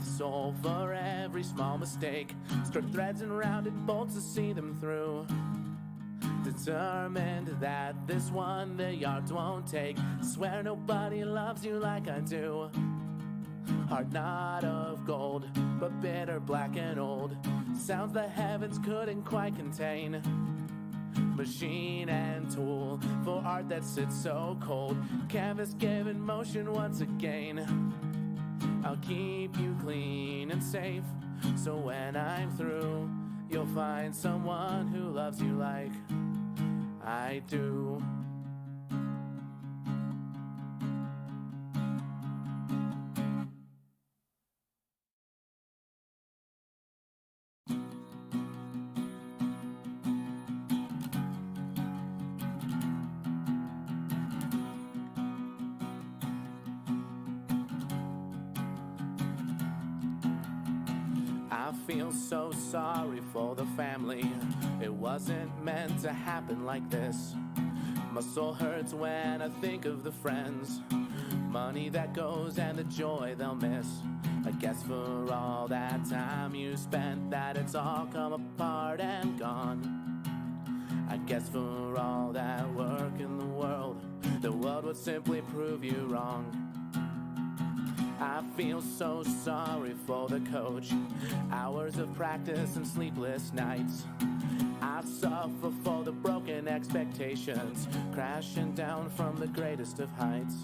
the soul for every small mistake. Struck threads and rounded bolts to see them through. Determined that this one the yards won't take. Swear nobody loves you like I do. Heart not of gold, but bitter, black and old. Sounds the heavens couldn't quite contain. Machine and tool for art that sits so cold. Canvas given motion once again. I'll keep you clean and safe, so when I'm through, you'll find someone who loves you like I do. I feel so sorry for the family. It wasn't meant to happen like this. My soul hurts when I think of the friends, money that goes and the joy they'll miss. I guess for all that time you spent, that it's all come apart and gone. I guess for all that work in the world would simply prove you wrong. I feel so sorry for the coach. Hours of practice and sleepless nights. I suffer for the broken expectations, crashing down from the greatest of heights.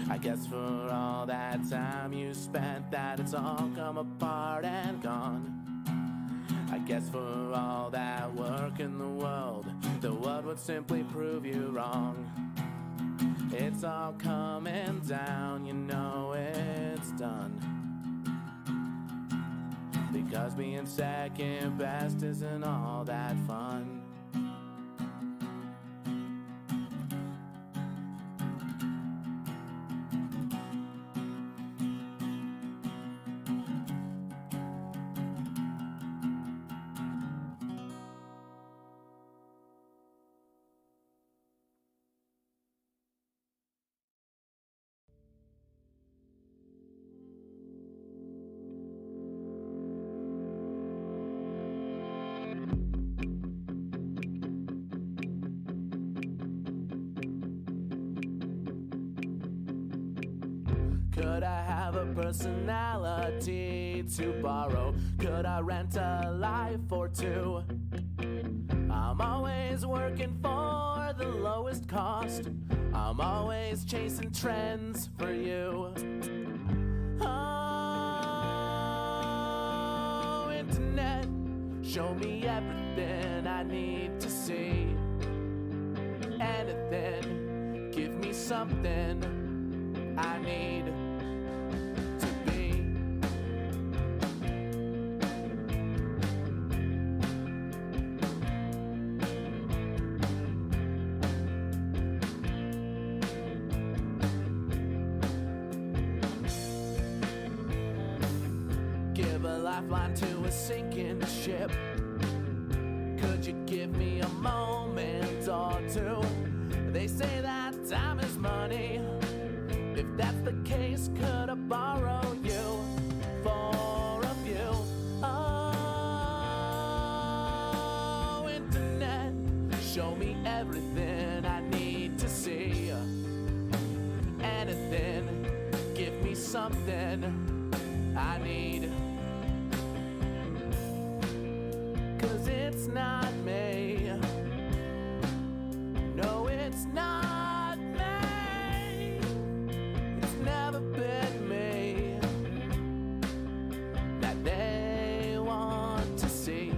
I guess for all that time you spent, that it's all come apart and gone. I guess for all that work in the world would simply prove you wrong. It's all coming down, you know it's done. Because being second best isn't all that fun. Could I have a personality to borrow? Could I rent a life or two? I'm always working for the lowest cost. I'm always chasing trends for you. Oh, internet, show me everything I need to see. Anything, give me something I need to be. Give a lifeline to a sinking ship. Could you give me a moment or two? They say that time is money. If that's the case, could I borrow you for a few? Oh, internet, show me everything I need to see. Anything, give me something I need. 'Cause it's not me. No, it's not. Never been me that they want to see.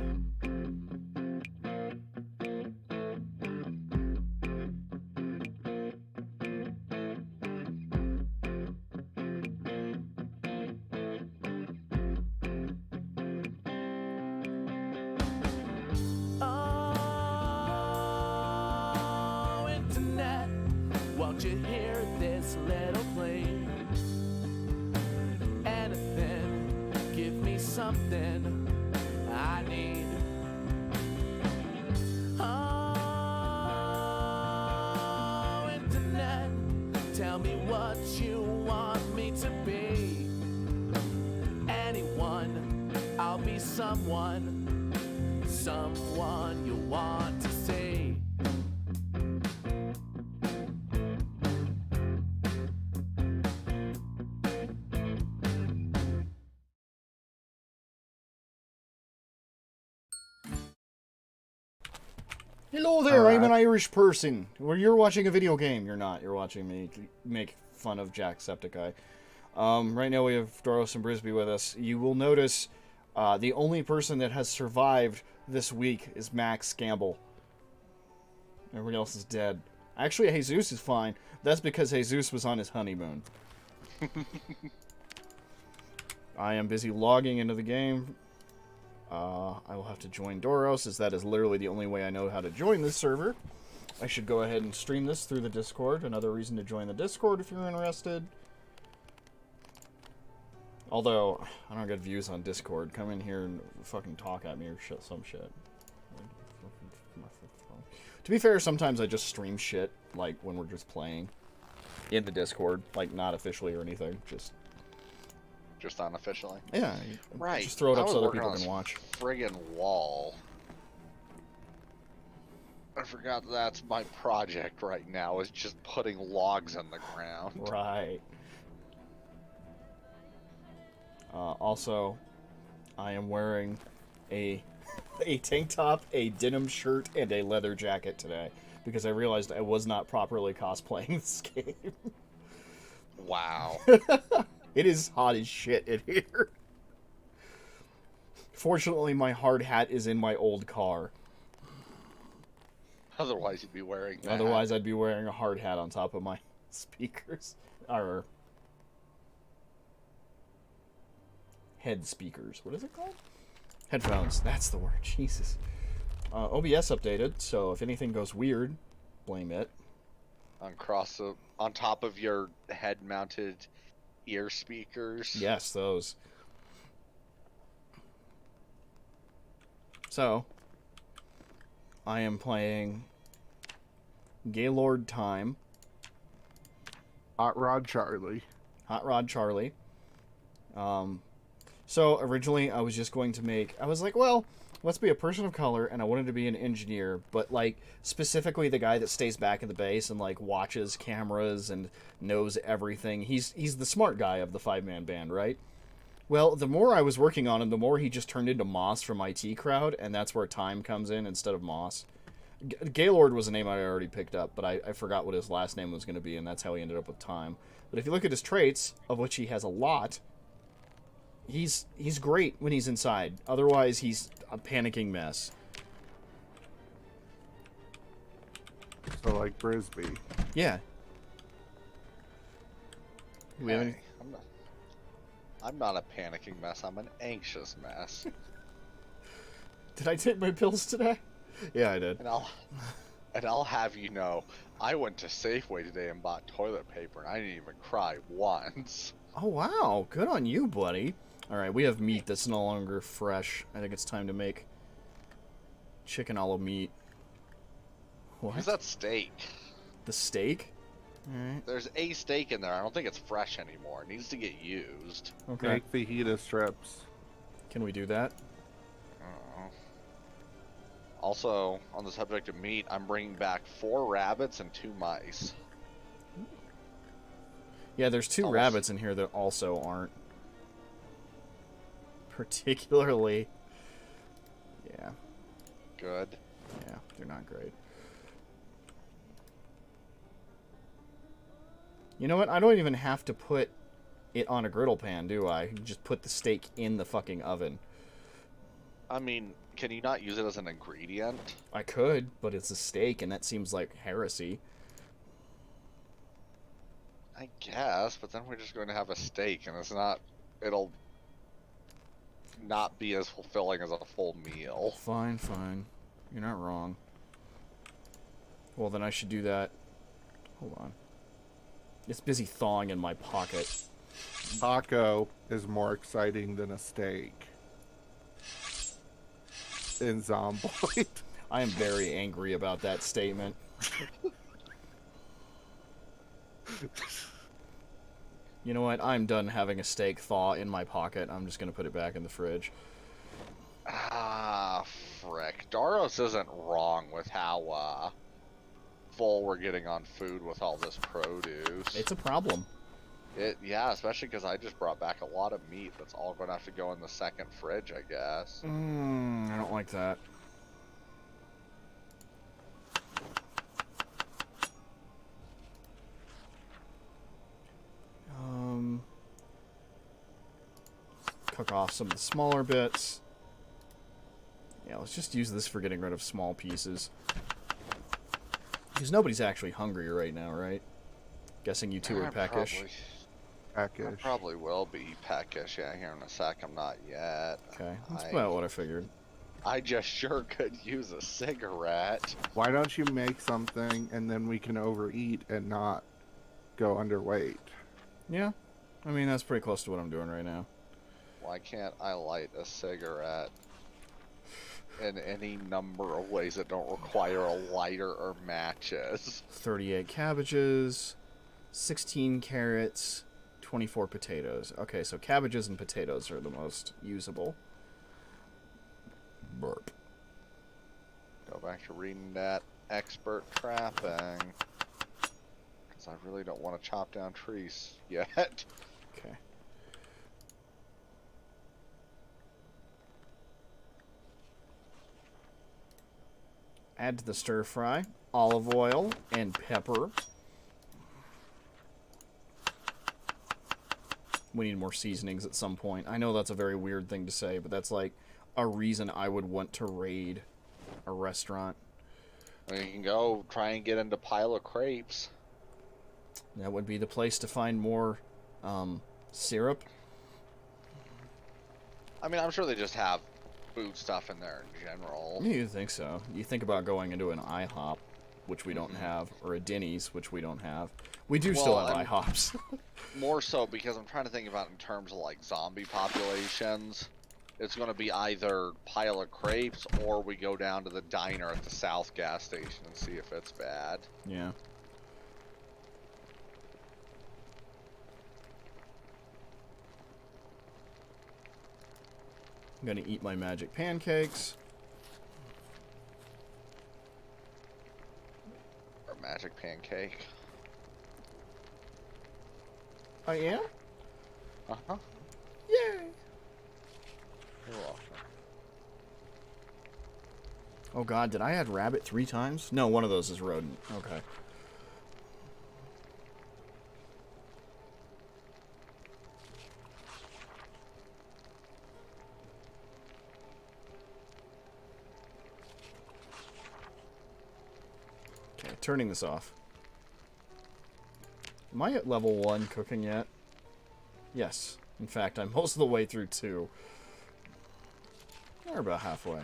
Oh, internet, won't you hear this little plea? Give me something I need. Oh, internet, tell me what you want me to be. Anyone be someone, someone you want to see. Hello there, I'm an Irish person. Well, you're watching a video game. You're not. You're watching me make fun of Jacksepticeye. Right now we have Doros and Brisby with us. You will notice the only person that has survived this week is Max Gamble. Everybody else is dead. Actually, Jesus is fine. That's because Jesus was on his honeymoon. I am busy logging into the game. I will have to join Doros, as that is literally the only way I know how to join this server. I should go ahead and stream this through the Discord. Another reason to join the Discord if you're interested. Although, I don't get views on Discord. Come in here and fucking talk at me or some shit. To be fair, sometimes I just stream shit, like when we're just playing in the Discord. Like, not officially or anything, just unofficially. Yeah, right. Just throw it up so other people can watch. Friggin' wall. I forgot that's my project right now. Is just putting logs in the ground. Right. Also, I am wearing a tank top, a denim shirt, and a leather jacket today because I realized I was not properly cosplaying this game. Wow. It is hot as shit in here. Fortunately, my hard hat is in my old car. Otherwise, you'd be wearing that. Otherwise, I'd be wearing a hard hat on top of my speakers. Or head speakers. What is it called? Headphones. That's the word. Jesus. OBS updated, so if anything goes weird, blame it. On top of your head-mounted ear speakers. Yes, those. So, I am playing Gaylord Time. Hot Rod Charlie. Hot Rod Charlie. So, originally, I was just going to make... I was like, well, let's be a person of color, and I wanted to be an engineer, but, like, specifically the guy that stays back in the base and, like, watches cameras and knows everything. He's the smart guy of the five-man band, right? Well, the more I was working on him, the more he just turned into Moss from IT Crowd, and that's where Time comes in instead of Moss. Gaylord was a name I already picked up, but I forgot what his last name was going to be, and that's how he ended up with Time. But if you look at his traits, of which he has a lot, he's great when he's inside. Otherwise, he's a panicking mess. So like Brisby. Yeah. We have any... I'm not a panicking mess. I'm an anxious mess. Did I take my pills today? Yeah, I did. And I'll have you know, I went to Safeway today and bought toilet paper, and I didn't even cry once. Oh, wow. Good on you, buddy. All right, we have meat that's no longer fresh. I think it's time to make chicken a la meat. What? Who's that steak? The steak? Alright. There's a steak in there. I don't think it's fresh anymore. It needs to get used. Okay. Make fajita strips. Can we do that? Also, on the subject of meat, I'm bringing back 4 rabbits and 2 mice. Yeah, there's 2 rabbits in here that also aren't particularly... Yeah. Good. Yeah, they're not great. You know what? I don't even have to put it on a griddle pan, do I? I can just put the steak in the fucking oven. I mean, can you not use it as an ingredient? I could, but it's a steak, and that seems like heresy. I guess, but then we're just going to have a steak, and it'll not be as fulfilling as a full meal. Fine, fine. You're not wrong. Well, then I should do that. Hold on. It's busy thawing in my pocket. Taco is more exciting than a steak. In Zomboid. I am very angry about that statement. You know what? I'm done having a steak thaw in my pocket. I'm just going to put it back in the fridge. Ah, frick. Doros isn't wrong with how full we're getting on food with all this produce. It's a problem. Yeah, especially because I just brought back a lot of meat that's all going to have to go in the second fridge, I guess. I don't like that. Cook off some of the smaller bits. Yeah, let's just use this for getting rid of small pieces. Because nobody's actually hungry right now, right? Guessing you two are peckish. I probably will be peckish, yeah, here in a sec. I'm not yet. Okay, that's about what I figured. I just sure could use a cigarette. Why don't you make something and then we can overeat and not go underweight? Yeah, I mean, that's pretty close to what I'm doing right now. Why can't I light a cigarette in any number of ways that don't require a lighter or matches? 38 cabbages, 16 carrots, 24 potatoes. Okay, so cabbages and potatoes are the most usable. Burp. Go back to reading that expert trapping. Because I really don't want to chop down trees yet. Okay. Add to the stir fry olive oil and pepper. We need more seasonings at some point. I know that's a very weird thing to say, but that's like a reason I would want to raid a restaurant. You can go try and get into Pile of Crepes. That would be the place to find more syrup. I mean, I'm sure they just have food stuff in there in general. Yeah, you think so. You think about going into an IHOP, which we don't have, or a Denny's, which we don't have. We do still have IHOPs. More so because I'm trying to think about in terms of like zombie populations. It's going to be either Pile of Crepes or we go down to the diner at the South gas station and see if it's bad. Yeah. I'm gonna eat my magic pancakes. Or magic pancake. I am? Uh-huh. Yay! You're welcome. Oh god, did I add rabbit 3 times? No, one of those is rodent. Okay. Okay, turning this off. Am I at level 1 cooking yet? Yes. In fact, I'm most of the way through 2. We're about halfway.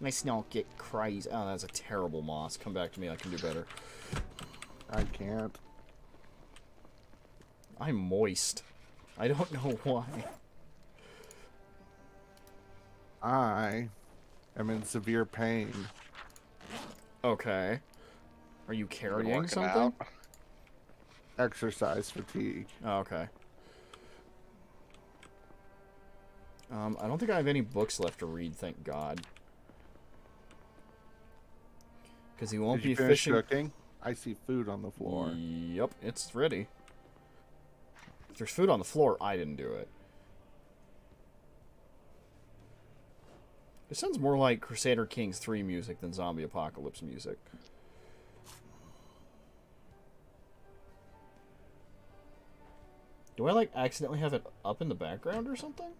My snout get crazy. Oh, that's a terrible moss. Come back to me. I can do better. I can't. I'm moist. I don't know why. I am in severe pain. Okay. Are you Been carrying working something? out? Exercise fatigue. Oh, okay. I don't think I have any books left to read, thank God. Because he won't Did you be finish fishing. cooking? I see food on the floor. Yep, it's ready. If there's food on the floor, I didn't do it. It sounds more like Crusader Kings 3 music than Zombie Apocalypse music. Do I, like, accidentally have it up in the background or something?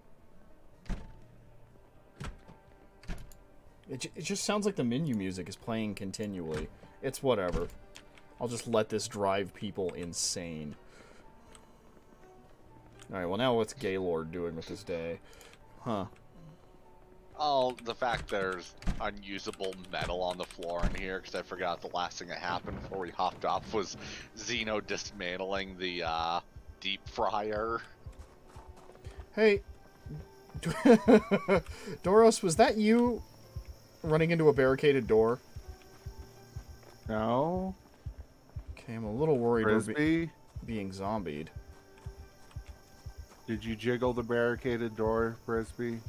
It just sounds like the menu music is playing continually. It's whatever. I'll just let this drive people insane. Alright, well now what's Gaylord doing with his day? Huh. Oh, the fact there's unusable metal on the floor in here, because I forgot the last thing that happened before we hopped off was Xeno dismantling the deep fryer. Hey, Doros, was that you running into a barricaded door? No. Okay, I'm a little worried we're Frisbee? being zombied. Did you jiggle the barricaded door, Frisbee?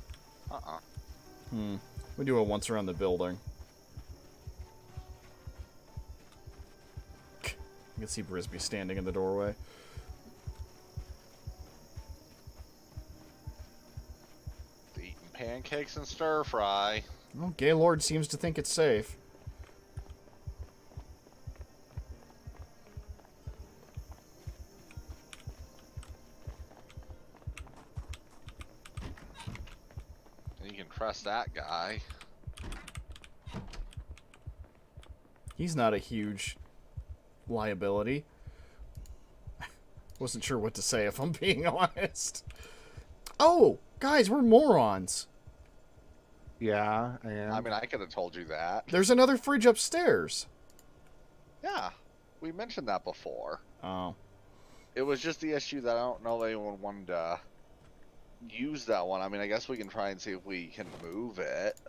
Uh-uh. We do it once around the building. You can see Brisby standing in the doorway. Eating pancakes and stir fry. Well, Gaylord seems to think it's safe. You can trust that guy. He's not a huge liability. Wasn't sure what to say if I'm being honest. Oh, guys, we're morons. Yeah, and I mean, I could have told you that. There's another fridge upstairs. Yeah, we mentioned that before. Oh. It was just the issue that I don't know if anyone wanted to use that one. I mean, I guess we can try and see if we can move it.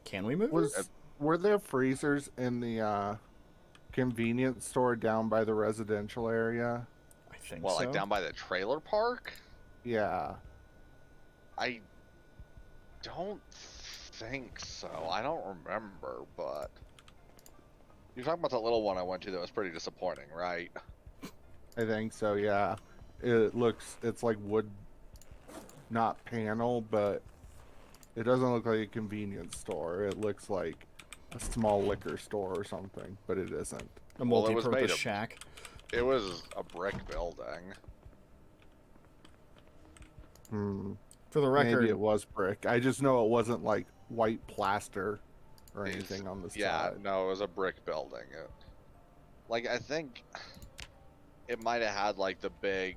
Can we move it? were there freezers in the convenience store down by the residential area? I think Well, so. like down by the trailer park? Yeah. I don't think so. I don't remember, but you're talking about the little one I went to that was pretty disappointing, right? I think so, yeah. It's like wood, not panel, but it doesn't look like a convenience store. It looks like a small liquor store or something, but it isn't. A Well, it was made multi-purpose of- shack. It was a brick building. For the record, Maybe it was brick. I just know it wasn't like white plaster or anything on the Yeah, side. no, it was a brick building. Like, I think it might have had like the big,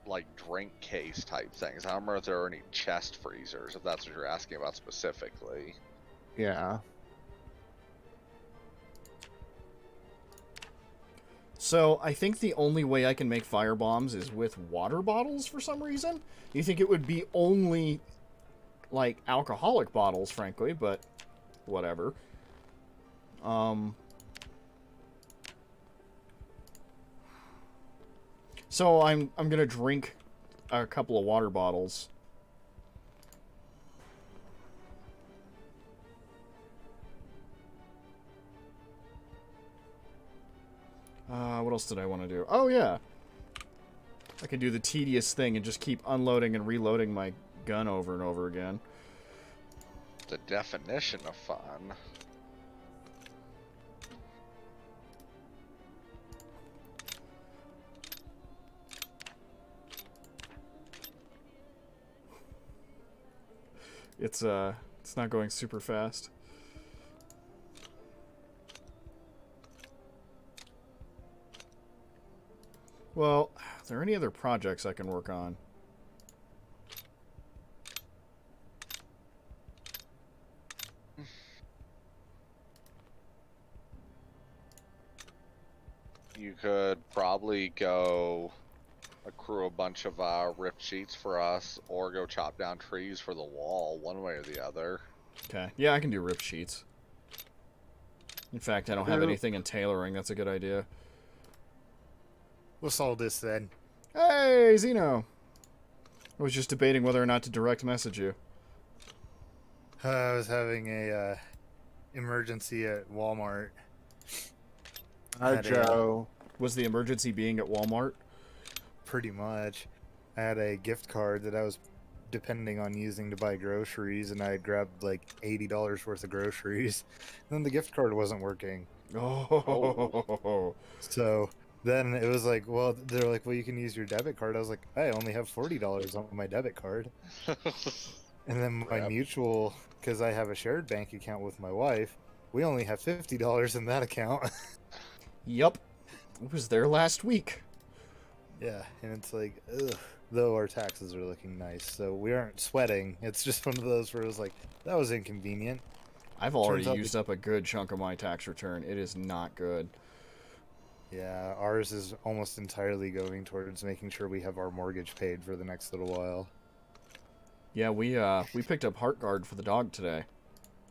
like drink case type things. I don't remember if there were any chest freezers, if that's what you're asking about specifically. Yeah. so I think the only way I can make fire bombs is with water bottles for some reason. You think it would be only like alcoholic bottles, frankly, but whatever. So I'm gonna drink a couple of water bottles. What else did I want to do? Oh, yeah. I could do the tedious thing and just keep unloading and reloading my gun over and over again. The definition of fun. It's not going super fast. Well, are there any other projects I can work on? You could probably go accrue a bunch of ripped sheets for us, or go chop down trees for the wall, one way or the other. Okay. Yeah, I can do rip sheets. In fact, I don't have Yeah. anything in tailoring. That's a good idea. We'll solve this then. Hey, Zeno! I was just debating whether or not to direct message you. I was having a emergency at Walmart. Hi, Had a- Joe. Was the emergency being at Walmart? Pretty much. I had a gift card that I was depending on using to buy groceries, and I had grabbed like $80 worth of groceries. And then the gift card wasn't working. Oh. So then it was like, well, they're like, well, you can use your debit card. I was like, I only have $40 on my debit card. And then my Crap. mutual, because I have a shared bank account with my wife, we only have $50 in that account. Yup. It was there last week. Yeah, and it's like, ugh. Though our taxes are looking nice, so we aren't sweating. It's just one of those where it was like, that was inconvenient. I've already Turns out used up a good chunk of my tax return. It is not good. Yeah, ours is almost entirely going towards making sure we have our mortgage paid for the next little while. Yeah, we picked up Heartguard for the dog today.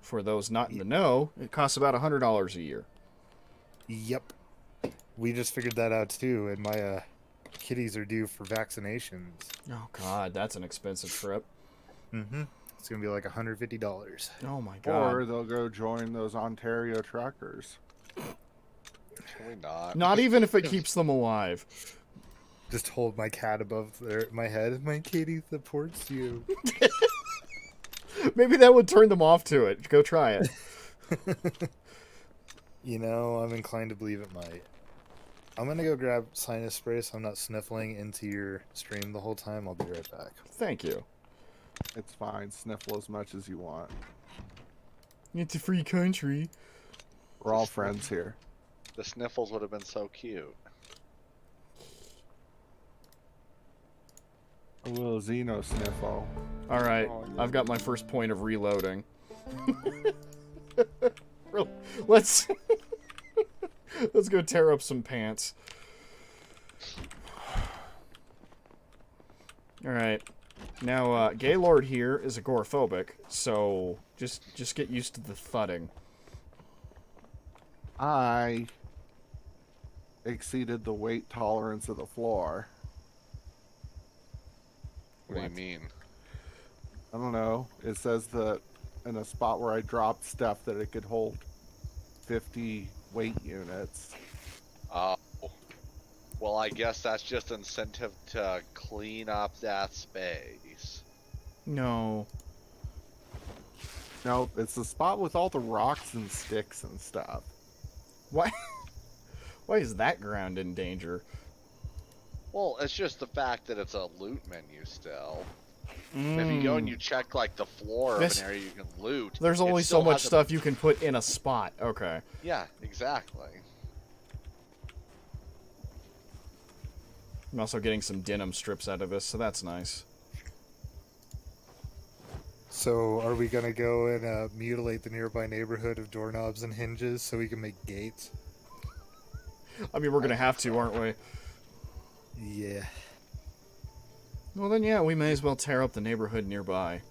For those not in the know, it costs about $100 a year. Yep. We just figured that out too, and my kitties are due for vaccinations. Oh God, that's an expensive trip. Mm-hmm. It's gonna be like $150. Oh my God. Or they'll go join those Ontario truckers. Can we not? Not even if it keeps them alive. Just hold my cat above my head. My kitty supports you. Maybe that would turn them off to it. Go try it. You know, I'm inclined to believe it might. I'm gonna go grab sinus spray so I'm not sniffling into your stream the whole time. I'll be right back. Thank you. It's fine. Sniffle as much as you want. It's a free country. We're all friends here. The sniffles would have been so cute. A little Xeno sniffle. All right, Oh, yeah. I've got my first point of reloading. Let's let's go tear up some pants. All right, now Gaylord here is agoraphobic, so just get used to the thudding. I exceeded the weight tolerance of the floor. What do What? you mean? I don't know. It says that in a spot where I dropped stuff that it could hold 50 weight units. Oh. Well, I guess that's just incentive to clean up that space. No. No, it's the spot with all the rocks and sticks and stuff. Why? Why is that ground in danger? Well, it's just the fact that it's a loot menu still. If you go and you check like the floor This- of an area you can loot, There's it only so still much has a- stuff you can put in a spot. Okay. Yeah, exactly. I'm also getting some denim strips out of this, so that's nice. So, are we gonna go and mutilate the nearby neighborhood of doorknobs and hinges so we can make gates? I mean, we're gonna have to, aren't we? Yeah. Well, then, yeah, we may as well tear up the neighborhood nearby.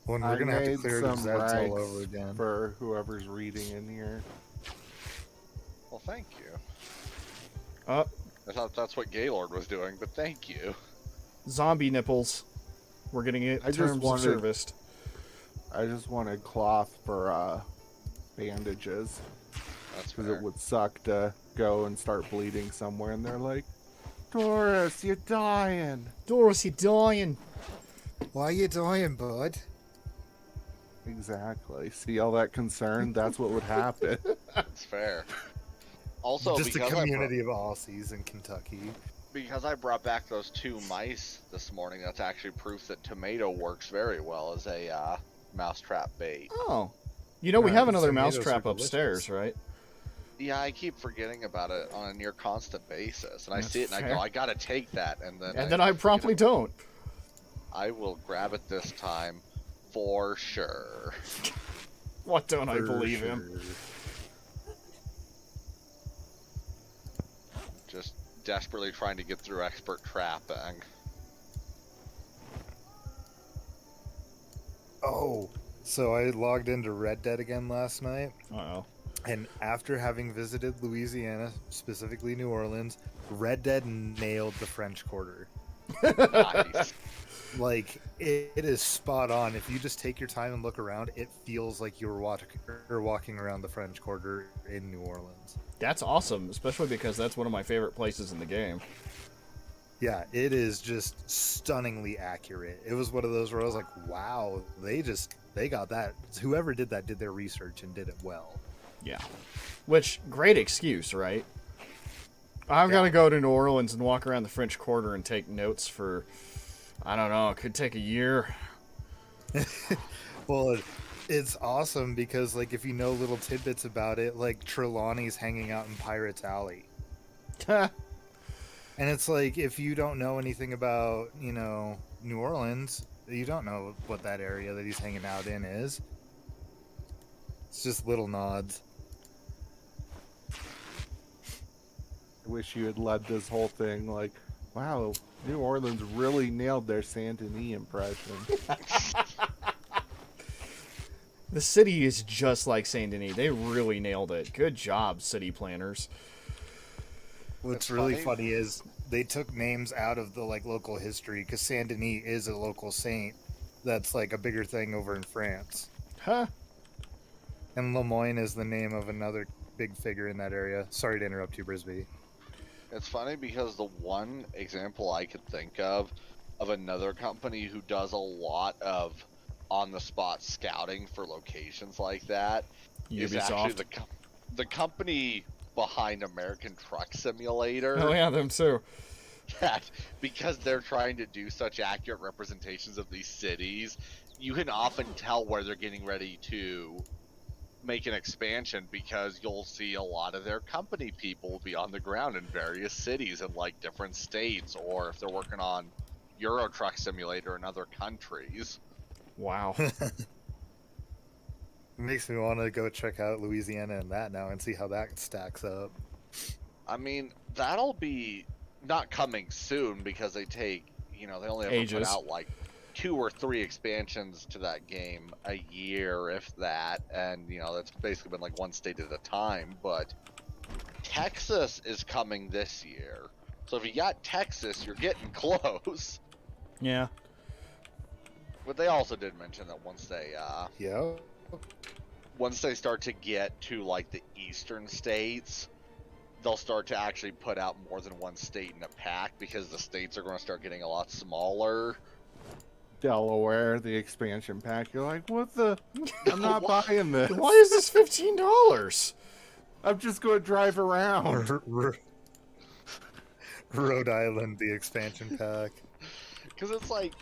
When I we're gonna have to made clear some these ads all rags over again. for whoever's reading in here. Well, thank you. Uh, I thought that's what Gaylord was doing, but thank you. zombie nipples. We're getting it I just terms of wanted- service. I just wanted cloth for bandages That's because fair. it would suck to go and start bleeding somewhere and they're like, Doris, you're dying. Doris, you're dying. Why are you dying, bud? Exactly. See all that concern? That's what would happen. That's fair. Also, Just a because community of Aussies in Kentucky. because I brought back those 2 mice this morning, that's actually proof that tomato works very well as a mousetrap bait. Oh. You know, we Right, have another tomatoes mousetrap are upstairs, delicious. right? Yeah, I keep forgetting about it on a near constant basis, and I That's see it and I fair. go, I gotta take that, and then And then I promptly don't. I will grab it this time for sure. What don't I For believe him? sure. Just desperately trying to get through expert trapping. Oh, so I logged into Red Dead again last night, Uh-oh. and after having visited Louisiana, specifically New Orleans, Red Dead nailed the French Quarter. Nice. Like, it is spot on. If you just take your time and look around, it feels like you're walking around the French Quarter in New Orleans. That's awesome, especially because that's one of my favorite places in the game. Yeah, it is just stunningly accurate. It was one of those where I was like, wow, they got that. Whoever did that did their research and did it well. Yeah. Which, great excuse, right? I've got to go to New Orleans and walk around the French Quarter and take notes for, I don't know, it could take a year. Well, it's awesome because, like, if you know little tidbits about it, like, Trelawney's hanging out in Pirates Alley. And it's like, if you don't know anything about, you know, New Orleans, you don't know what that area that he's hanging out in is. It's just little nods. I wish you had led this whole thing like, wow, New Orleans really nailed their Saint Denis impression. The city is just like Saint Denis. They really nailed it. Good job, city planners. What's It's really funny. funny is they took names out of the like local history because Saint Denis is a local saint that's like a bigger thing over in France. Huh? And Lemoyne is the name of another big figure in that area. Sorry to interrupt you, Brisby. It's funny because the one example I could think of another company who does a lot of on-the-spot scouting for locations like that is actually Ubisoft. the company behind American Truck Simulator. Oh yeah, them too. That, because they're trying to do such accurate representations of these cities, you can often tell where they're getting ready to make an expansion because you'll see a lot of their company people be on the ground in various cities in like different states, or if they're working on Euro Truck Simulator in other countries. Wow. Makes me want to go check out Louisiana and that now and see how that stacks up. I mean, that'll be not coming soon because they take, they only ever Ages. put out like 2 or 3 expansions to that game a year, if that, and that's basically been like one state at a time. But Texas is coming this year, so if you got Texas, you're getting close. Yeah. But they also did mention that once they start to get to like the eastern states, they'll start to actually put out more than one state in a pack because the states are going to start getting a lot smaller. Delaware, the expansion pack. You're like, what the? I'm not buying this. Why is this $15? I'm just going to drive around. Rhode Island, the expansion pack. Because it's like,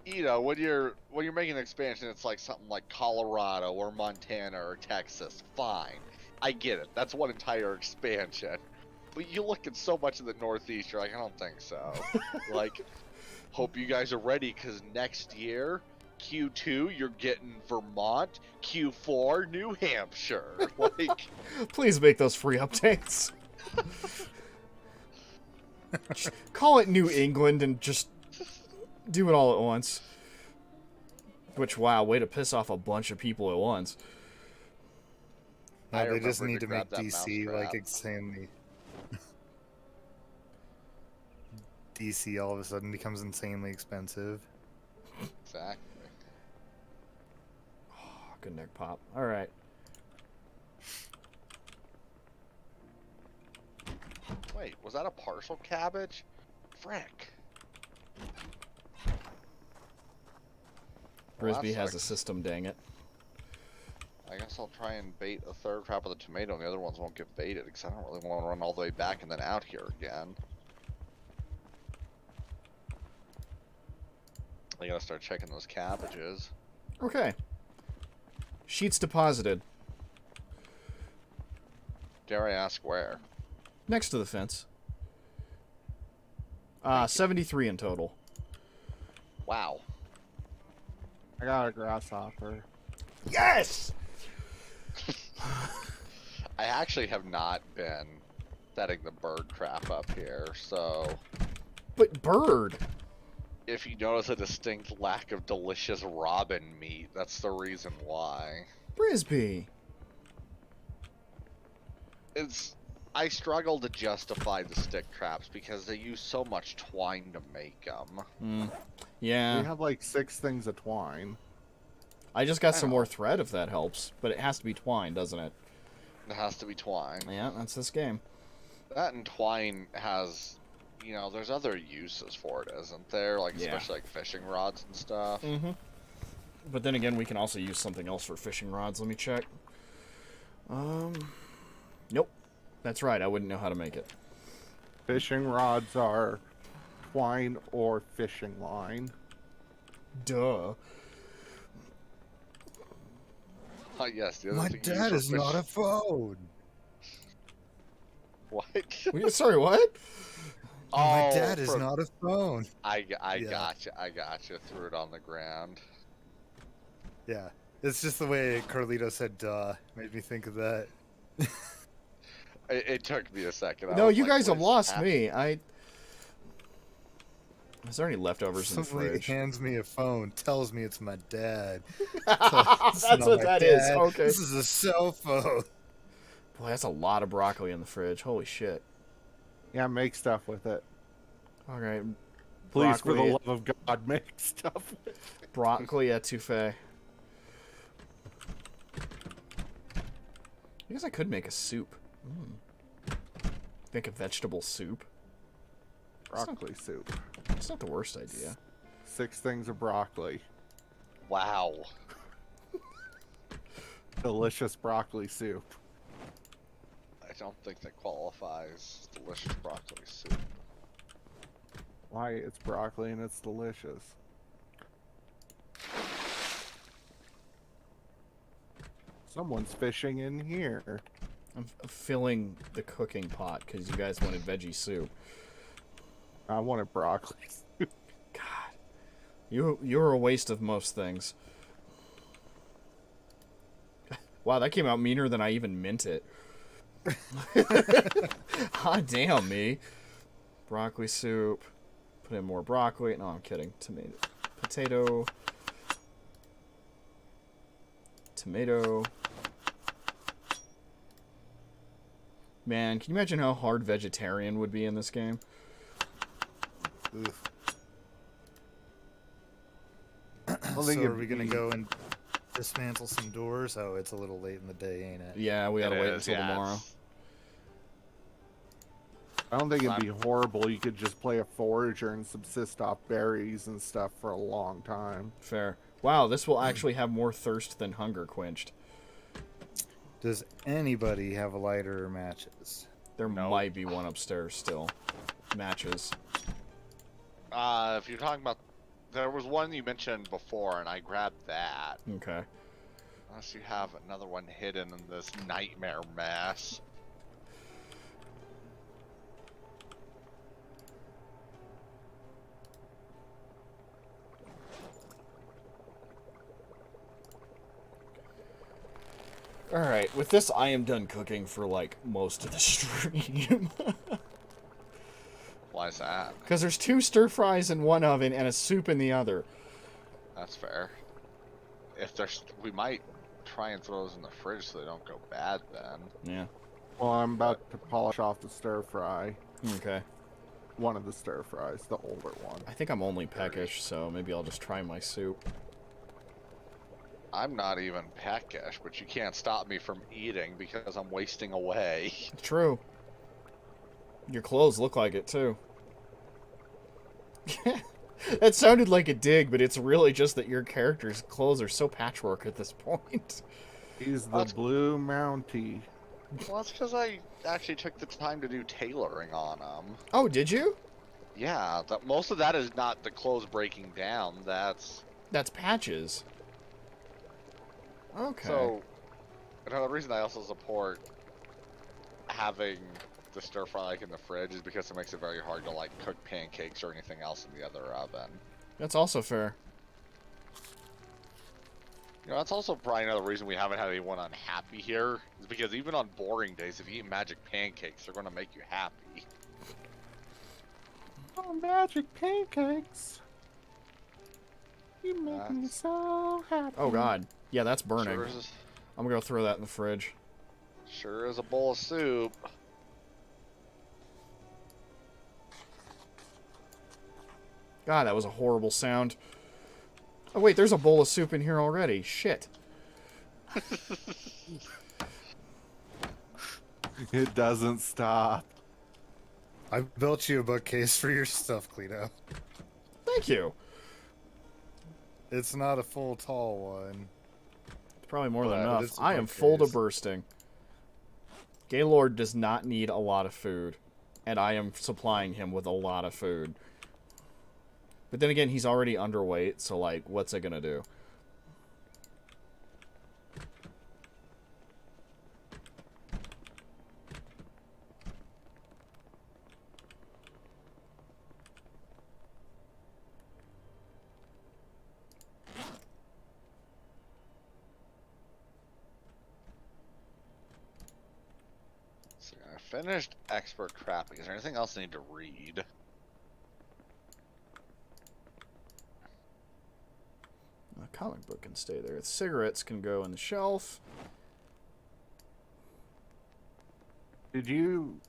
when you're making an expansion, it's like something like Colorado or Montana or Texas. Fine, I get it. That's one entire expansion. But you look at so much of the Northeast, you're like, I don't think so. Like, hope you guys are ready, because next year, Q2, you're getting Vermont. Q4, New Hampshire. Like, Please make those free updates. Just call it New England and just do it all at once. Which, wow, way to piss off a bunch of people at once. I No, they just remember need to grab make that DC mousetrap. like insanely. DC all of a sudden becomes insanely expensive. Exactly. Oh, good neck pop. Alright. Wait, was that a partial cabbage? Frick. Well, Brisby that has a sucks. system, dang it. I guess I'll try and bait a third trap with a tomato, and the other ones won't get baited because I don't really want to run all the way back and then out here again. I gotta start checking those cabbages. Okay. Sheets deposited. Dare I ask where? Next to the fence. 73 in total. Wow. I got a grasshopper. Yes! I actually have not been setting the bird trap up here, so But bird! if you notice a distinct lack of delicious robin meat, that's the reason why. Brisby! I struggle to justify the stick traps because they use so much twine to make them. Yeah. We have like 6 things of twine. I just got I some know. more thread if that helps. But it has to be twine, doesn't it? It has to be twine. Yeah, that's this game. That and twine has, there's other uses for it, isn't there? Like, Yeah. especially like fishing rods and stuff. Mm-hmm. But then again, we can also use something else for fishing rods. Let me check. Nope. That's right, I wouldn't know how to make it. Fishing rods are twine or fishing line. Duh. Yes, the other My thing you use dad for is not a phone. What? Sorry, what? My Oh, dad is from- not a phone. I Yeah. gotcha. Threw it on the ground. Yeah, it's just the way Carlito said "duh" made me think of that. It took me a second. I No, was you like, guys what have is lost happening? me. Is there any leftovers in the Somebody fridge? hands me a phone, tells me it's my dad. That's It's not what my that is. dad. Okay. This is a cell phone. Boy, that's a lot of broccoli in the fridge. Holy shit. Yeah, make stuff with it. All right. Please, for the Broccoli, love of God, make stuff. broccoli etouffee. I guess I could make a soup. Make a vegetable soup. Broccoli soup. It's not the worst idea. 6 things of broccoli. Wow. Delicious broccoli soup. I don't think that qualifies delicious broccoli soup. Why? It's broccoli and it's delicious. Someone's fishing in here. I'm filling the cooking pot because you guys wanted veggie soup. I wanted broccoli soup. God, you're a waste of most things. Wow, that came out meaner than I even meant it. Hot damn me. Broccoli soup. Put in more broccoli. No, I'm kidding. Potato. Tomato. Man, can you imagine how hard vegetarian would be in this game? Oof. I So think are it'd we gonna be- go and dismantle some doors? Oh, it's a little late in the day, ain't it? Yeah, we gotta It wait is, until yeah, tomorrow. it's- I don't think it'd be horrible. You could just play a forager and subsist off berries and stuff for a long time. Fair. Wow, this will actually have more thirst than hunger quenched. Does anybody have a lighter or matches? There No. might be one upstairs still. Matches. If you're talking about, there was one you mentioned before, and I grabbed that. Okay. Unless you have another one hidden in this nightmare mess. Alright, with this I am done cooking for like most of the stream. Why is that? Because there's 2 stir fries in one oven and a soup in the other. That's fair. If there's, we might try and throw those in the fridge so they don't go bad then. Yeah. Well, I'm about to polish off the stir fry. Okay. One of the stir fries, the older one. I think I'm only peckish, so maybe I'll just try my soup. I'm not even peckish, but you can't stop me from eating because I'm wasting away. True. Your clothes look like it, too. That sounded like a dig, but it's really just that your character's clothes are so patchwork at this point. He's the That's- blue Mountie. Well, that's because I actually took the time to do tailoring on them. Oh, did you? Yeah, most of that is not the clothes breaking down. That's That's patches. Okay. so. Another reason I also support having the stir fry like in the fridge is because it makes it very hard to like cook pancakes or anything else in the other oven. That's also fair. You know, that's also probably another reason we haven't had anyone unhappy here, is because even on boring days, if you eat magic pancakes, they're going to make you happy. Oh, magic pancakes. You make me That's- so happy. Oh, God. Yeah, that's burning. Sure is, I'm gonna go throw that in the fridge. sure is a bowl of soup. God, that was a horrible sound. Oh, wait, there's a bowl of soup in here already. Shit. It doesn't stop. I built you a bookcase for your stuff, Cleto. Thank you. It's not a full tall one. It's probably more than But enough. it's a I am full to bookcase. bursting. Gaylord does not need a lot of food, and I am supplying him with a lot of food. But then again, he's already underweight, so, like, what's it gonna do? So I finished expert crapping. Is there anything else I need to read? A comic book can stay there. Cigarettes can go in the shelf. Did you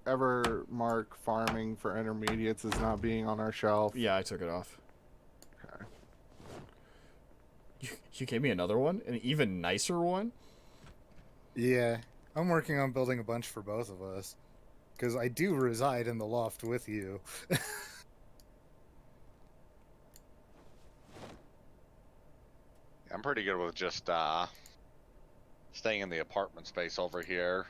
Evermark farming for intermediates is not being on our shelf. Yeah, I took it off. Okay. You gave me another one? An even nicer one? Yeah, I'm working on building a bunch for both of us. Because I do reside in the loft with you. I'm pretty good with just staying in the apartment space over here.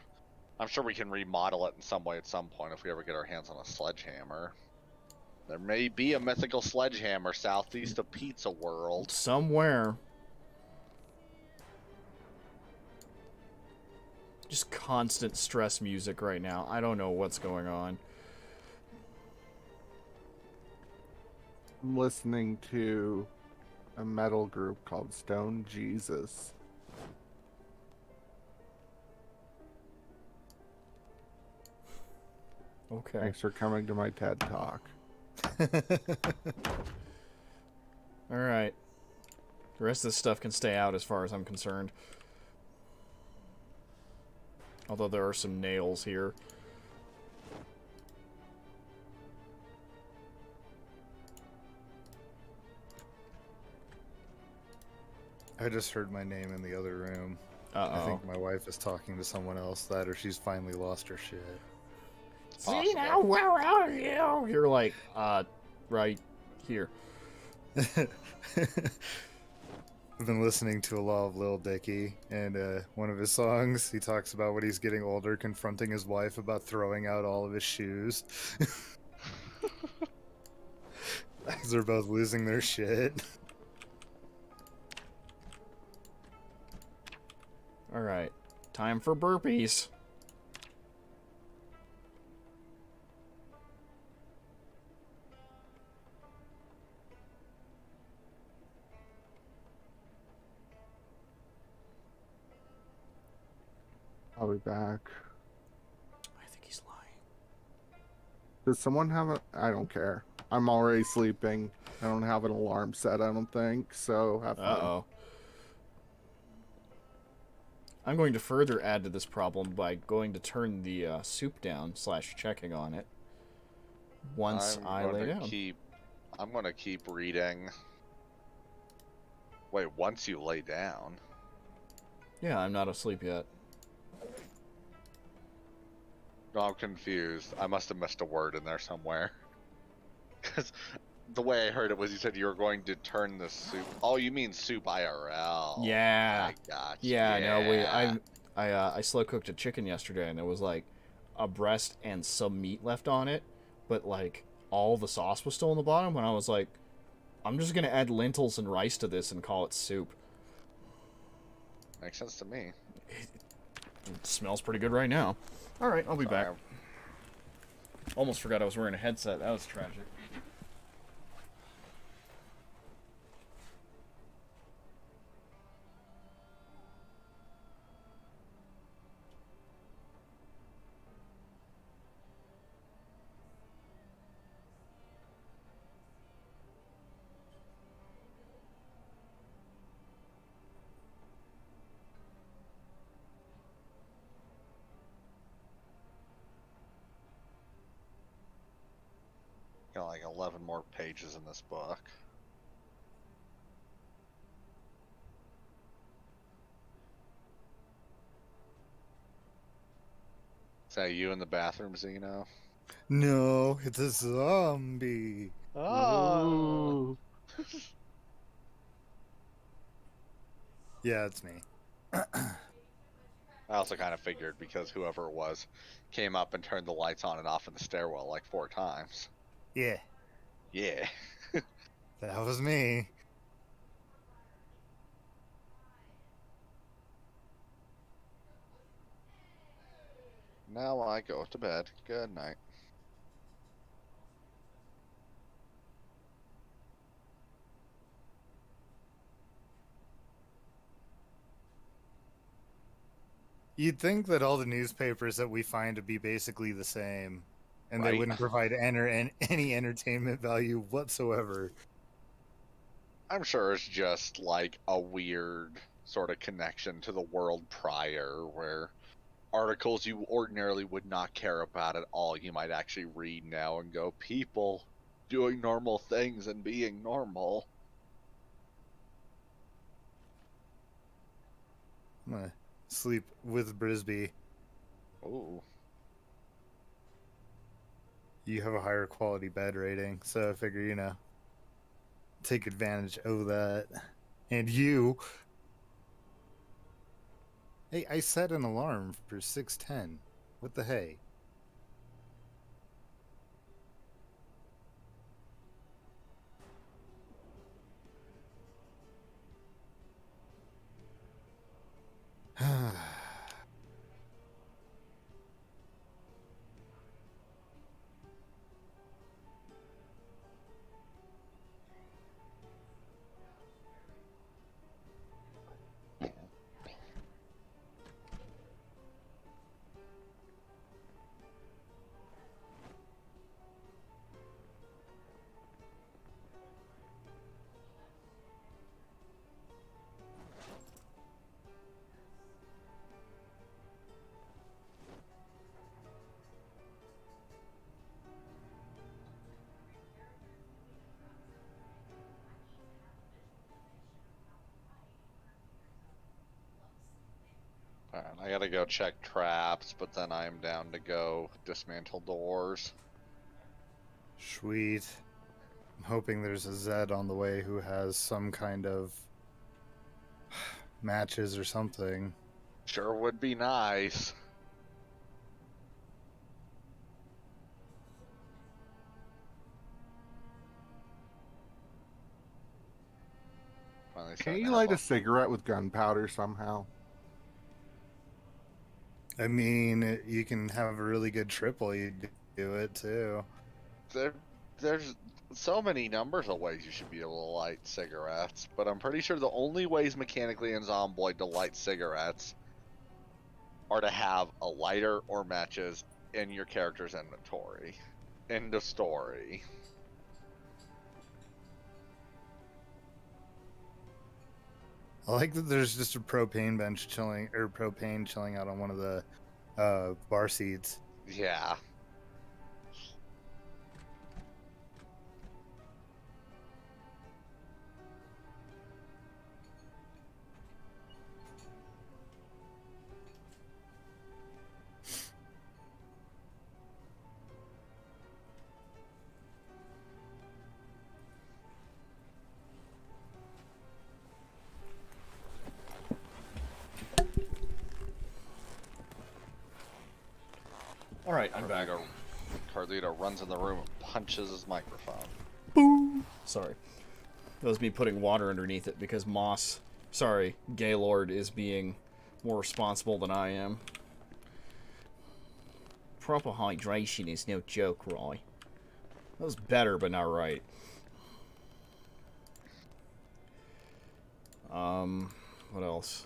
I'm sure we can remodel it in some way at some point if we ever get our hands on a sledgehammer. There may be a mythical sledgehammer southeast of Pizza World. Somewhere. Just constant stress music right now. I don't know what's going on. I'm listening to a metal group called Stone Jesus. Okay. Thanks for coming to my TED Talk. Alright. The rest of this stuff can stay out as far as I'm concerned. Although there are some nails here. I just heard my name in the other room. Uh-oh. I think my wife is talking to someone else, that or she's finally lost her shit. See now, where are you? You're like, right here. I've been listening to a lot of Lil Dicky, and one of his songs, he talks about when he's getting older, confronting his wife about throwing out all of his shoes. They're both losing their shit. Alright. Time for burpees. I'll be back. I think he's lying. Does someone have a... I don't care. I'm already sleeping. I don't have an alarm set, I don't think, so have fun. Uh-oh. I'm going to further add to this problem by going to turn the soup down / checking on it once I lay down. I'm going to keep reading. Wait, once you lay down? Yeah, I'm not asleep yet. No, I'm confused. I must have missed a word in there somewhere. Because the way I heard it was you said you were going to turn the soup. Oh, you mean soup IRL. Yeah. I got you. Yeah, no, I slow cooked a chicken yesterday, and there was like a breast and some meat left on it, but like all the sauce was still in the bottom. And I was like, I'm just gonna add lentils and rice to this and call it soup. Makes sense to me. It smells pretty good right now. All right, I'll be back. Almost forgot I was wearing a headset. That was tragic. Got like 11 more pages in this book. Is that you in the bathroom, Zeno? No, it's a zombie. Oh. Yeah, it's me. I also kind of figured because whoever it was came up and turned the lights on and off in the stairwell like 4 times. Yeah, Yeah. that was me. Now I go to bed. Good night. You'd think that all the newspapers that we find to be basically the same, and they Right. wouldn't provide any entertainment value whatsoever. I'm sure it's just like a weird sort of connection to the world prior where articles you ordinarily would not care about at all, you might actually read now and go, people doing normal things and being normal. I'm gonna sleep with Brisby. Ooh. You have a higher quality bed rating, so I figure, you know, take advantage of that. And you... Hey, I set an alarm for 6:10. What the hey? Alright, I gotta go check traps, but then I'm down to go dismantle doors. Sweet. I'm hoping there's a Zed on the way who has some kind of matches or something. Sure would be nice. Finally Can starting you to light have a cigarette with gunpowder somehow? I mean, you can have a really good triple. You do it too. there's so many numbers of ways you should be able to light cigarettes, but I'm pretty sure the only ways mechanically in Zomboid to light cigarettes are to have a lighter or matches in your character's inventory. End of story. I like that there's just a propane bench chilling, or propane chilling out on one of the bar seats. Yeah. All right, I'm back. Carlito runs in the room and punches his microphone. Boo! Sorry. That was me putting water underneath it because Gaylord is being more responsible than I am. Proper hydration is no joke, Roy. That was better, but not right. What else?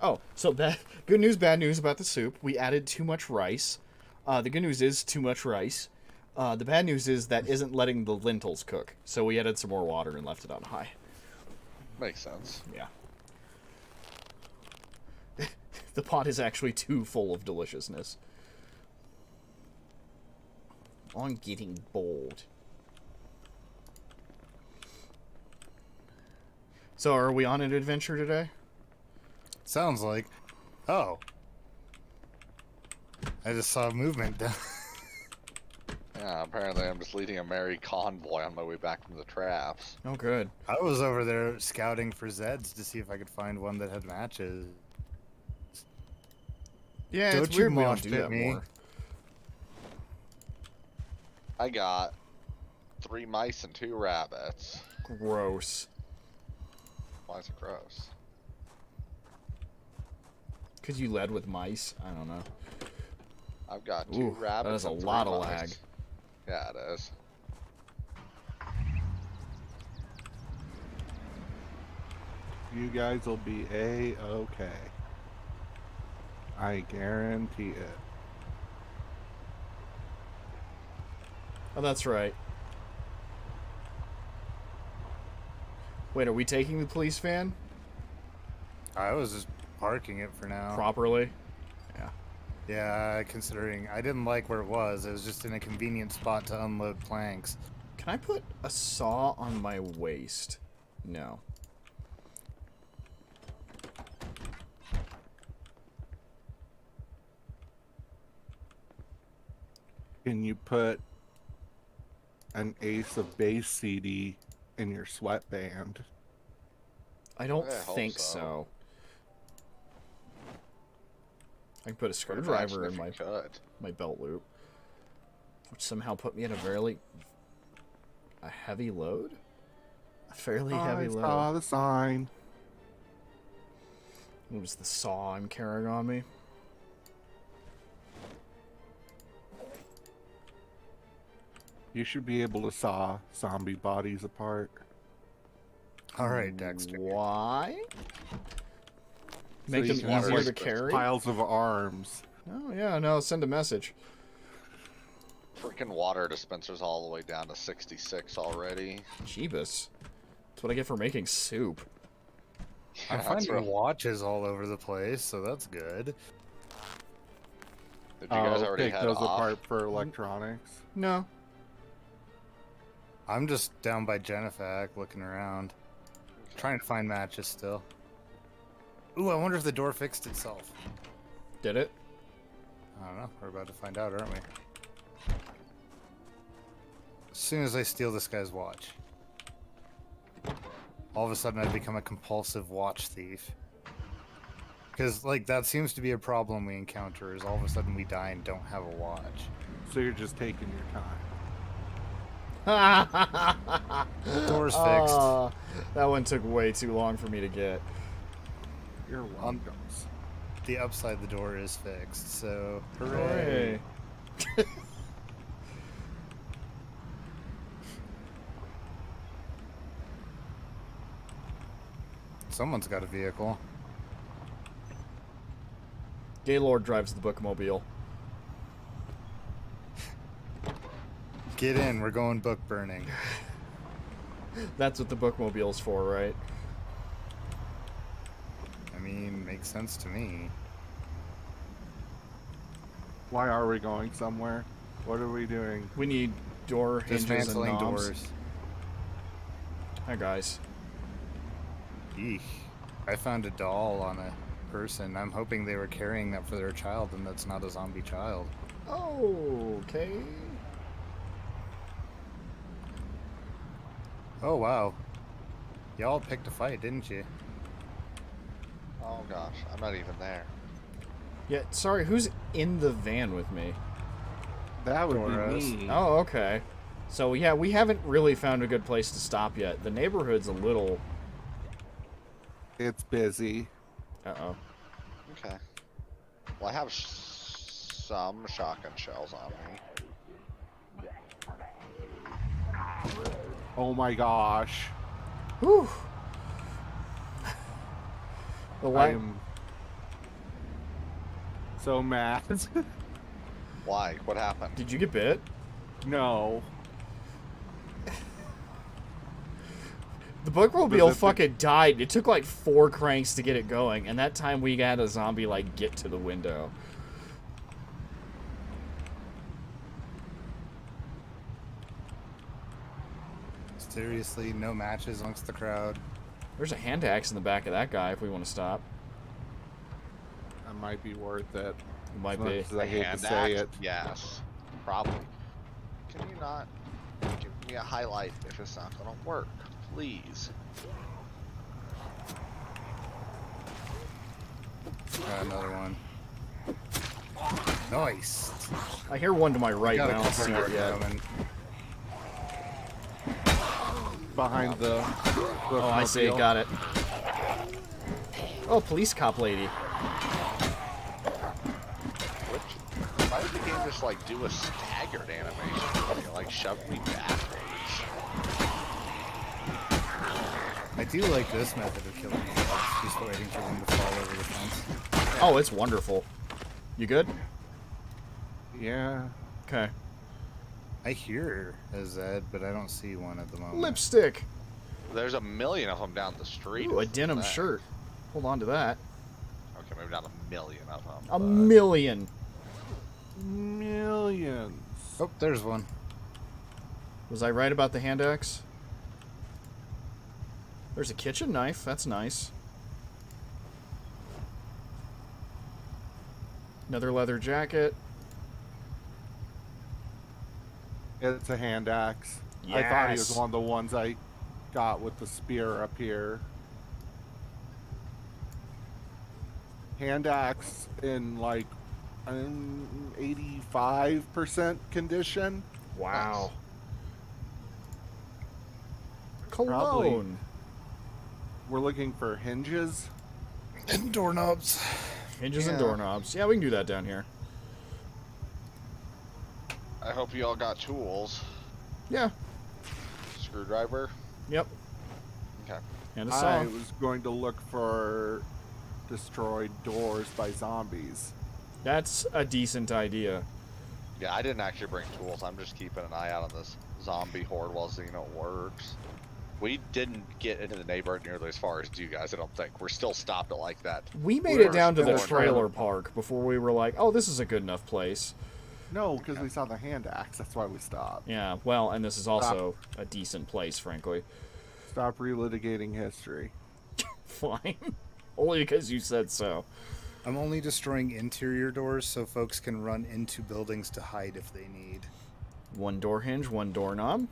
Oh, so good news, bad news about the soup. We added too much rice. The good news is too much rice. The bad news is that isn't letting the lentils cook. So we added some more water and left it on high. Makes sense. Yeah. The pot is actually too full of deliciousness. I'm getting bored. So are we on an adventure today? Sounds like. Oh. I just saw movement down. Yeah, apparently I'm just leading a merry convoy on my way back from the traps. Oh, good. I was over there scouting for Zeds to see if I could find one that had matches. Yeah, Don't it's you weird we don't mosh do pit that me. more. I got 3 mice and 2 rabbits. Gross. Why is it gross? Because you led with mice? I don't know. I've got 2 Ooh, rabbits. that is a and 3 lot of mice. lag. Yeah, it is. You guys will be A-okay. I guarantee it. Oh, that's right. Wait, are we taking the police van? I was just parking it for now. Properly? Yeah. Yeah, considering I didn't like where it was. It was just in a convenient spot to unload planks. Can I put a saw on my waist? No. Can you put an Ace of Base CD in your sweatband? I don't I hope think so. so. I can put a Imagine screwdriver if in you my could. belt loop, which somehow put me at a heavy load? A fairly heavy I load. saw the sign. It was the saw I'm carrying on me. You should be able to saw zombie bodies apart. All right, Dexter. Why? So Make you them can have, easier like, to carry? Piles of arms. Oh, yeah, no, send a message. Freaking water dispensers all the way down to 66 already. Jeebus. That's what I get for making soup. I'm that's finding rough. watches all over the place, so that's good. Did you guys already take head those off? apart for electronics. No. I'm just down by Genefac looking around. Trying to find matches still. Ooh, I wonder if the door fixed itself. Did it? I don't know. We're about to find out, aren't we? As soon as I steal this guy's watch. All of a sudden I become a compulsive watch thief. Because, like, that seems to be a problem we encounter, is all of a sudden we die and don't have a watch. So you're just taking your time. Door's fixed. That one took way too long for me to get. You're On- welcome. The upside the door is fixed, so Hooray. Someone's got a vehicle. Gaylord drives the bookmobile. Get in, we're going book burning. That's what the bookmobile's for, right? I mean, makes sense to me. Why are we going somewhere? What are we doing? We need door hinges and Dismantling knobs. doors. Hi, guys. Eek. I found a doll on a person. I'm hoping they were carrying that for their child and that's not a zombie child. Oh, okay. Oh, wow. Y'all picked a fight, didn't you? Oh gosh, I'm not even there. Yeah, sorry, who's in the van with me? That would Doros. be me. Oh, okay. So, yeah, we haven't really found a good place to stop yet. The neighborhood's a little... It's busy. Uh-oh. Okay. Well, I have some shotgun shells on me. Oh my gosh. Whew. The I light... am so mad. Why? What happened? Did you get bit? No. The bookmobile Was it the- fucking died. It took like 4 cranks to get it going, and that time we had a zombie like get to the window. Seriously, no matches amongst the crowd. There's a hand axe in the back of that guy if we want to stop. That might be worth it. It might As much be. as I hate to say it. Yes. Probably. Can you not give me a highlight if it's not gonna work? Please. Got another one. Nice. I hear one to my right, Got but a I don't couple see more it yet. coming. Behind the Oh, I see it. Got it. Oh, police cop lady. Why did the game just like do a staggered animation? It, like shoved me backwards. I do like this method of killing dogs, just waiting for them to fall over the fence. Oh, it's wonderful. You good? Yeah. Okay. I hear a Zed, but I don't see one at the moment. Lipstick. There's a million of them down the street. Ooh, a Isn't denim there? shirt. Hold on to that. Okay, maybe not a million of them. A but million. Millions. Oh, there's one. Was I right about the hand axe? There's a kitchen knife. That's nice. Another leather jacket. It's a hand axe. I thought he was Yes. one of the ones I got with the spear up here. Hand axe in like 85% condition. Wow. Probably. Cologne. We're looking for hinges. And doorknobs. Hinges and Yeah. doorknobs. Yeah, we can do that down here. I hope you all got tools. Yeah. Screwdriver. Yep. Okay. And a saw. I was going to look for destroyed doors by zombies. That's a decent idea. Yeah, I didn't actually bring tools. I'm just keeping an eye out on this zombie horde while Xeno works. We didn't get into the neighborhood nearly as far as you guys, I don't think. We're still stopped at like that. We made We it were down to the still- trailer park before we were like, oh, this is a good enough place. No, because we saw the hand axe. That's why we stopped. Yeah, well, and this is also a decent place, frankly. Stop relitigating history. Fine. Only because you said so. I'm only destroying interior doors so folks can run into buildings to hide if they need. One door hinge, one doorknob.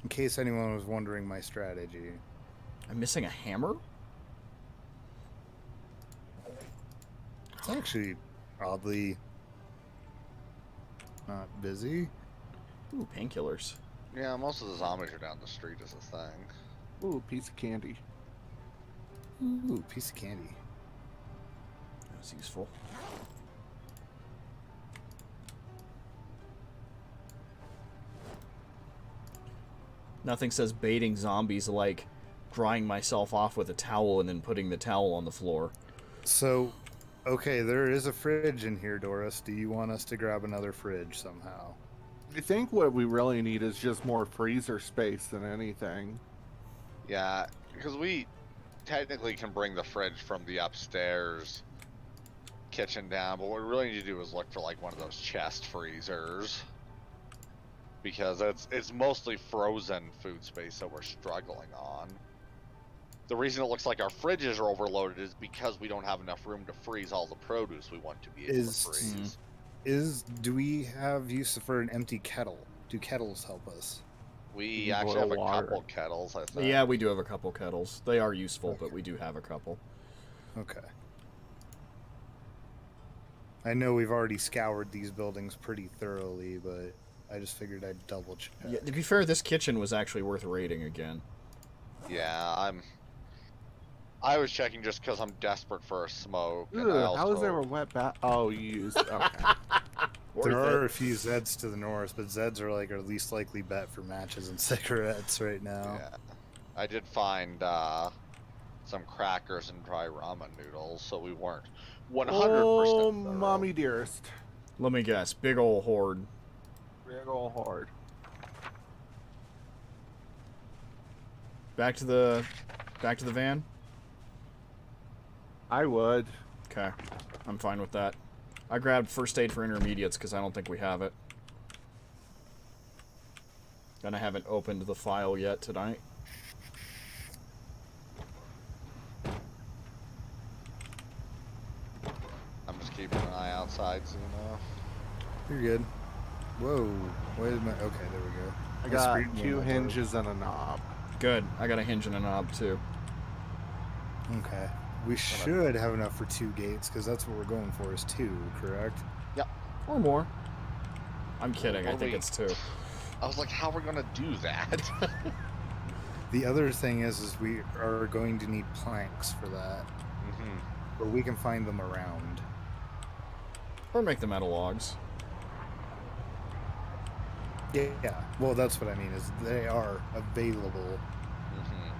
In case anyone was wondering my strategy. I'm missing a hammer? It's actually oddly not busy. Ooh, painkillers. Yeah, most of the zombies are down the street is the thing. Ooh, piece of candy. Ooh, piece of candy. That's useful. Nothing says baiting zombies like drying myself off with a towel and then putting the towel on the floor. So, okay, there is a fridge in here, Doris. Do you want us to grab another fridge somehow? I think what we really need is just more freezer space than anything. Yeah, because we technically can bring the fridge from the upstairs kitchen down, but what we really need to do is look for like one of those chest freezers. Because it's mostly frozen food space that we're struggling on. The reason it looks like our fridges are overloaded is because we don't have enough room to freeze all the produce we want to be able to freeze. Do we have use for an empty kettle? Do kettles help us? We You actually boil have a water. couple kettles, I think. Yeah, we do have a couple kettles. They are useful, but we do have a couple. Okay. I know we've already scoured these buildings pretty thoroughly, but I just figured I'd double check. Yeah, to be fair, this kitchen was actually worth raiding again. Yeah, I was checking just because I'm desperate for a smoke. And I Ugh, also, how is there a wet bath? Oh, you used. Okay. There Worth are it. a few Zeds to the north, but Zeds are like our least likely bet for matches and cigarettes right now. Yeah, I did find some crackers and dry ramen noodles, so we weren't 100%. Oh, thorough. mommy dearest. Let me guess. Big ol' horde. Big ol' hard. Back to the van? I would. Okay. I'm fine with that. I grabbed first aid for intermediates because I don't think we have it. And I haven't opened the file yet tonight. I'm just keeping an eye outside, so you know. You're good. Whoa. Wait a minute. Okay, there we go. I My got screen went 2 over. hinges and a knob. Good. I got a hinge and a knob too. Okay. We should have enough for 2 gates, because that's what we're going for is 2, correct? Or more. I'm kidding. I Or think we- it's 2. I was like, how are we gonna do that? The other thing is we are going to need planks for that, hmm but we can find them around. Or make the metal logs. Yeah. Well, that's what I mean, is they are available. hmm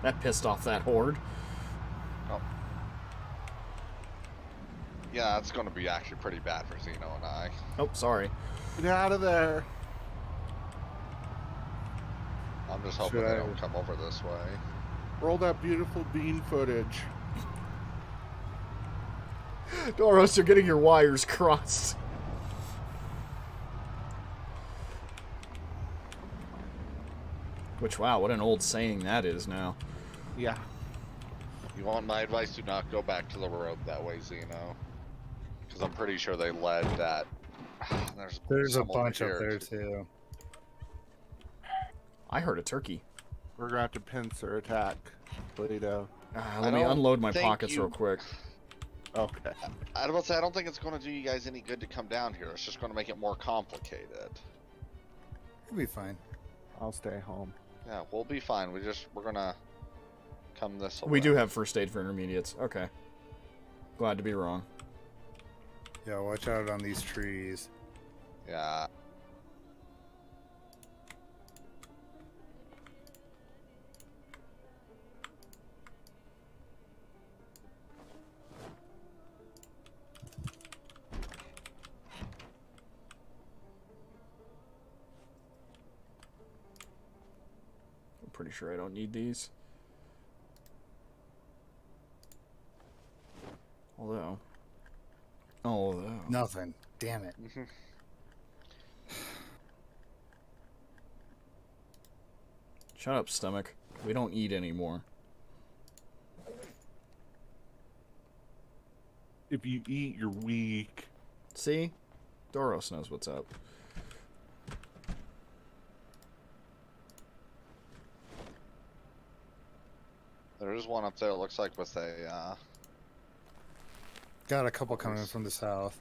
That pissed off that horde. Oh. Yeah, that's gonna be actually pretty bad for Xeno and I. Oh, sorry. Get out of there. I'm just hoping Should they I- don't come over this way. Roll that beautiful bean footage. Doros, you're getting your wires crossed. Which, wow, what an old saying that is now. Yeah. You want my advice? Do not go back to the road that way, Zeno. Because I'm pretty sure they led that. There's a some over bunch up here, there too. I heard a turkey. We're gonna have to pincer attack Toledo. Let me unload my think pockets you- real quick. Okay. I was about to say, I don't think it's going to do you guys any good to come down here. It's just going to make it more complicated. It'll be fine. I'll stay home. Yeah, we'll be fine. We're going to come this way. We do have first aid for intermediates. Okay. Glad to be wrong. Yeah, watch out on these trees. Yeah. I'm pretty sure I don't need these. Although. Nothing. Damn it. Shut up, stomach. We don't eat anymore. If you eat, you're weak. See? Doros knows what's up. There is one up there, it looks like, with a, Got a couple coming from the south.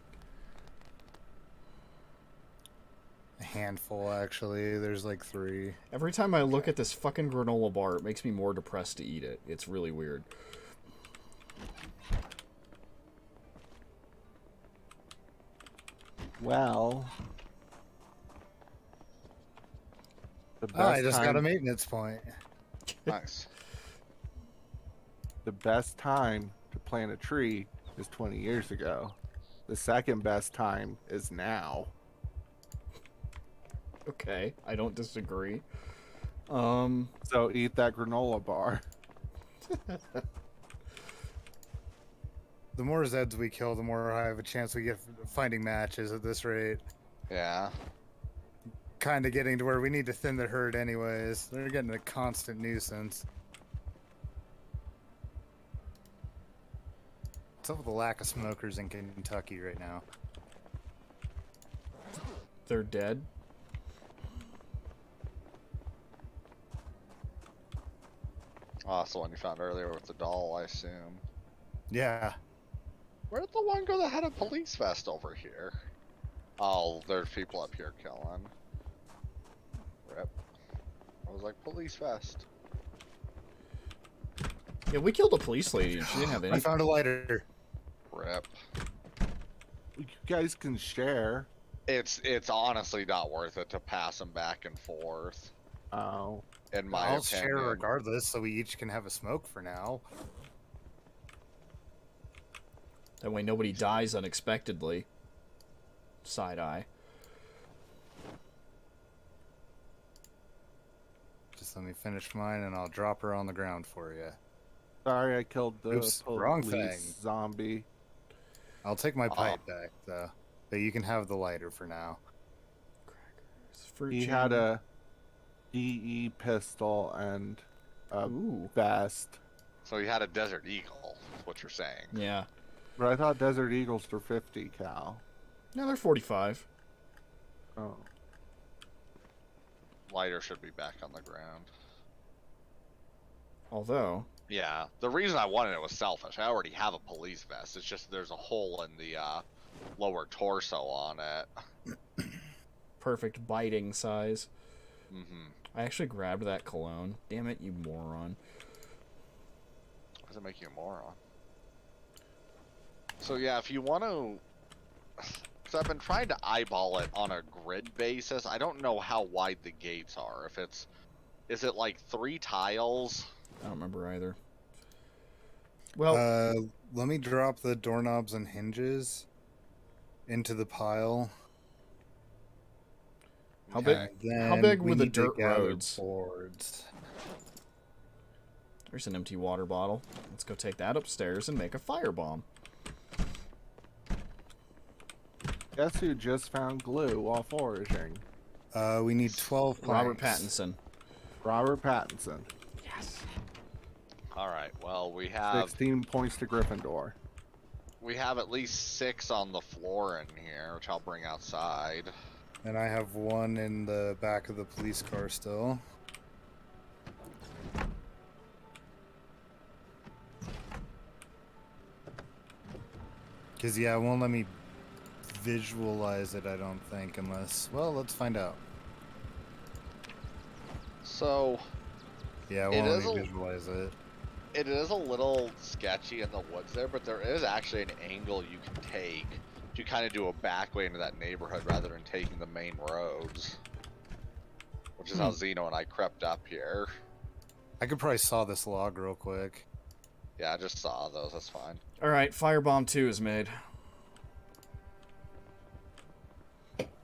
A handful, actually. There's like 3. Every time I look at this fucking granola bar, it makes me more depressed to eat it. It's really weird. Well. I just got a maintenance point. nice. The best time to plant a tree is 20 years ago. The second best time is now. Okay, I don't disagree. So eat that granola bar. The more Zeds we kill, the more I have a chance we get finding matches at this rate. Yeah. Kind of getting to where we need to thin the herd anyways. They're getting a constant nuisance. What's up with the lack of smokers in Kentucky right now? They're dead. Oh, that's the one you found earlier with the doll, I assume. Yeah. Where did the one go that had a police vest over here? Oh, there's people up here killing. Rip. I was like, police vest. Yeah, we killed a police lady and she didn't have any. I found a lighter. Rip. You guys can share. It's honestly not worth it to pass them back and forth, Oh. in my I'll opinion. share regardless, so we each can have a smoke for now. That way nobody dies unexpectedly. Side eye. Just let me finish mine and I'll drop her on the ground for you. Sorry, I killed the Oops, wrong police thing. zombie. I'll take my pipe back, though. But you can have the lighter for now. Fruit He jam. had a DE pistol and a Ooh. vest. So you had a Desert Eagle, is what you're saying. Yeah. But I thought Desert Eagles were 50 cal. No, they're 45. Oh. Lighter should be back on the ground. Although, Yeah, the reason I wanted it was selfish. I already have a police vest. It's just there's a hole in the lower torso on it. perfect biting size. Mm-hmm. I actually grabbed that cologne. Damn it, you moron. What does it make you a moron? So yeah, if you want to... Because I've been trying to eyeball it on a grid basis. I don't know how wide the gates are. If it's... Is it like 3 tiles? I don't remember either. Well, Let me drop the doorknobs and hinges into the pile. how big? And How big we were the need to dirt gather roads? boards. There's an empty water bottle. Let's go take that upstairs and make a firebomb. Guess who just found glue while foraging? We need 12 Robert planks. Pattinson. Robert Pattinson. Yes. All right. Well, we have 16 points to Gryffindor. at least 6 on the floor in here, which I'll bring outside. And I have one in the back of the police car still. Because, yeah, it won't let me visualize it, I don't think, unless... Well, let's find out. So Yeah, it It won't is let me a- visualize it. it is a little sketchy in the woods there, but there is actually an angle you can take to kind of do a back way into that neighborhood rather than taking the main roads. Which is how Zeno and I crept up here. I could probably saw this log real quick. Yeah, I just saw those. That's fine. All right, Firebomb 2 is made.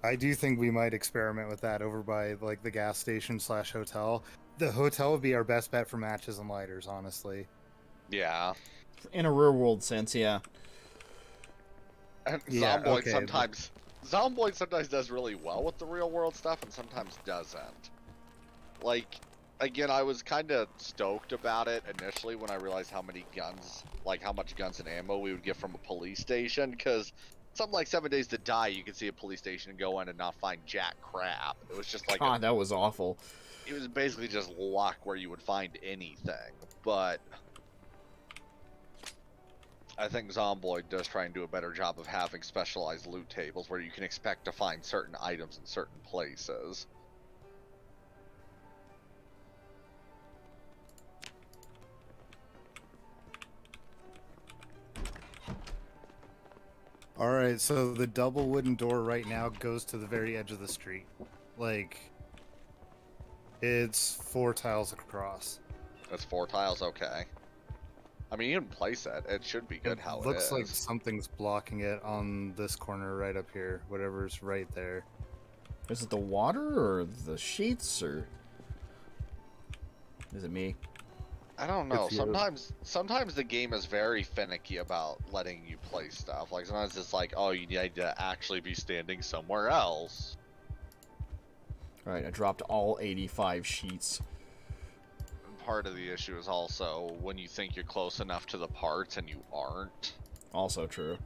I do think we might experiment with that over by, like, the gas station / hotel. The hotel would be our best bet for matches and lighters, honestly. Yeah. In a real world sense, yeah. And Yeah, Zomboid okay, sometimes does really well with the real world stuff and sometimes doesn't. Like, again, I was kind of stoked about it initially when I realized how many guns, like how much guns and ammo we would get from a police station, because something like 7 Days to Die, you could see a police station and go in and not find jack crap. It was just like God, that was awful. it was basically just luck where you would find anything. But I think Zomboid does try and do a better job of having specialized loot tables where you can expect to find certain items in certain places. Alright, so the double wooden door right now goes to the very edge of the street. Like, it's 4 tiles across. That's 4 tiles, okay. I mean, you can place it. It should be good how it is. Looks like something's blocking it on this corner right up here. Whatever's right there. Is it the water or the sheets or is it me? I don't know. It's you. Sometimes the game is very finicky about letting you play stuff. Like sometimes it's like, oh, you need to actually be standing somewhere else. All right, I dropped all 85 sheets. And part of the issue is also when you think you're close enough to the parts and you aren't. Also true.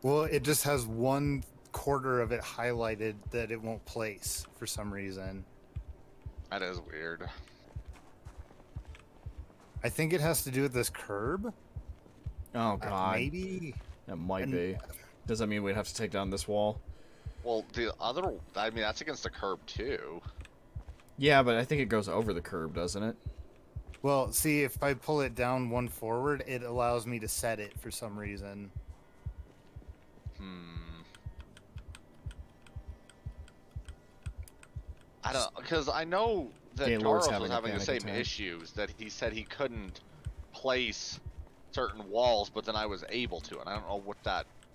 Well, it just has 1/4 of it highlighted that it won't place for some reason. That is weird. I think it has to do with this curb. Oh god. Maybe. That might And- be. Does that mean we'd have to take down this wall? Well, I mean, that's against the curb too. Yeah, but I think it goes over the curb, doesn't it? Well, see, if I pull it down 1 forward, it allows me to set it for some reason. I don't, because I know that Gaylord's Charles having was a having the panic same attack. issues, that he said he couldn't place certain walls, but then I was able to, and I don't know what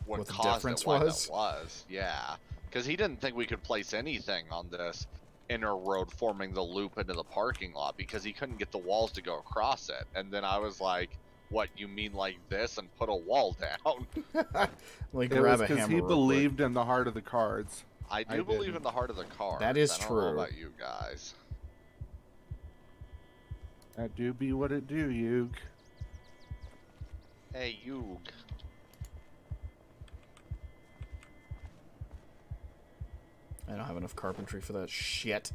What the caused difference it, why was? that was. Yeah, because he didn't think we could place anything on this inner road forming the loop into the parking lot because he couldn't get the walls to go across it. And then I was like, "What, you mean like this and put a wall down?" Like It grab was a because hammer. he real quick. believed in the heart of the cards. I do I believe didn't. in the heart of the car. That is I don't true. know about you guys. That do be what it do, Yug. Hey, you. I don't have enough carpentry for that shit.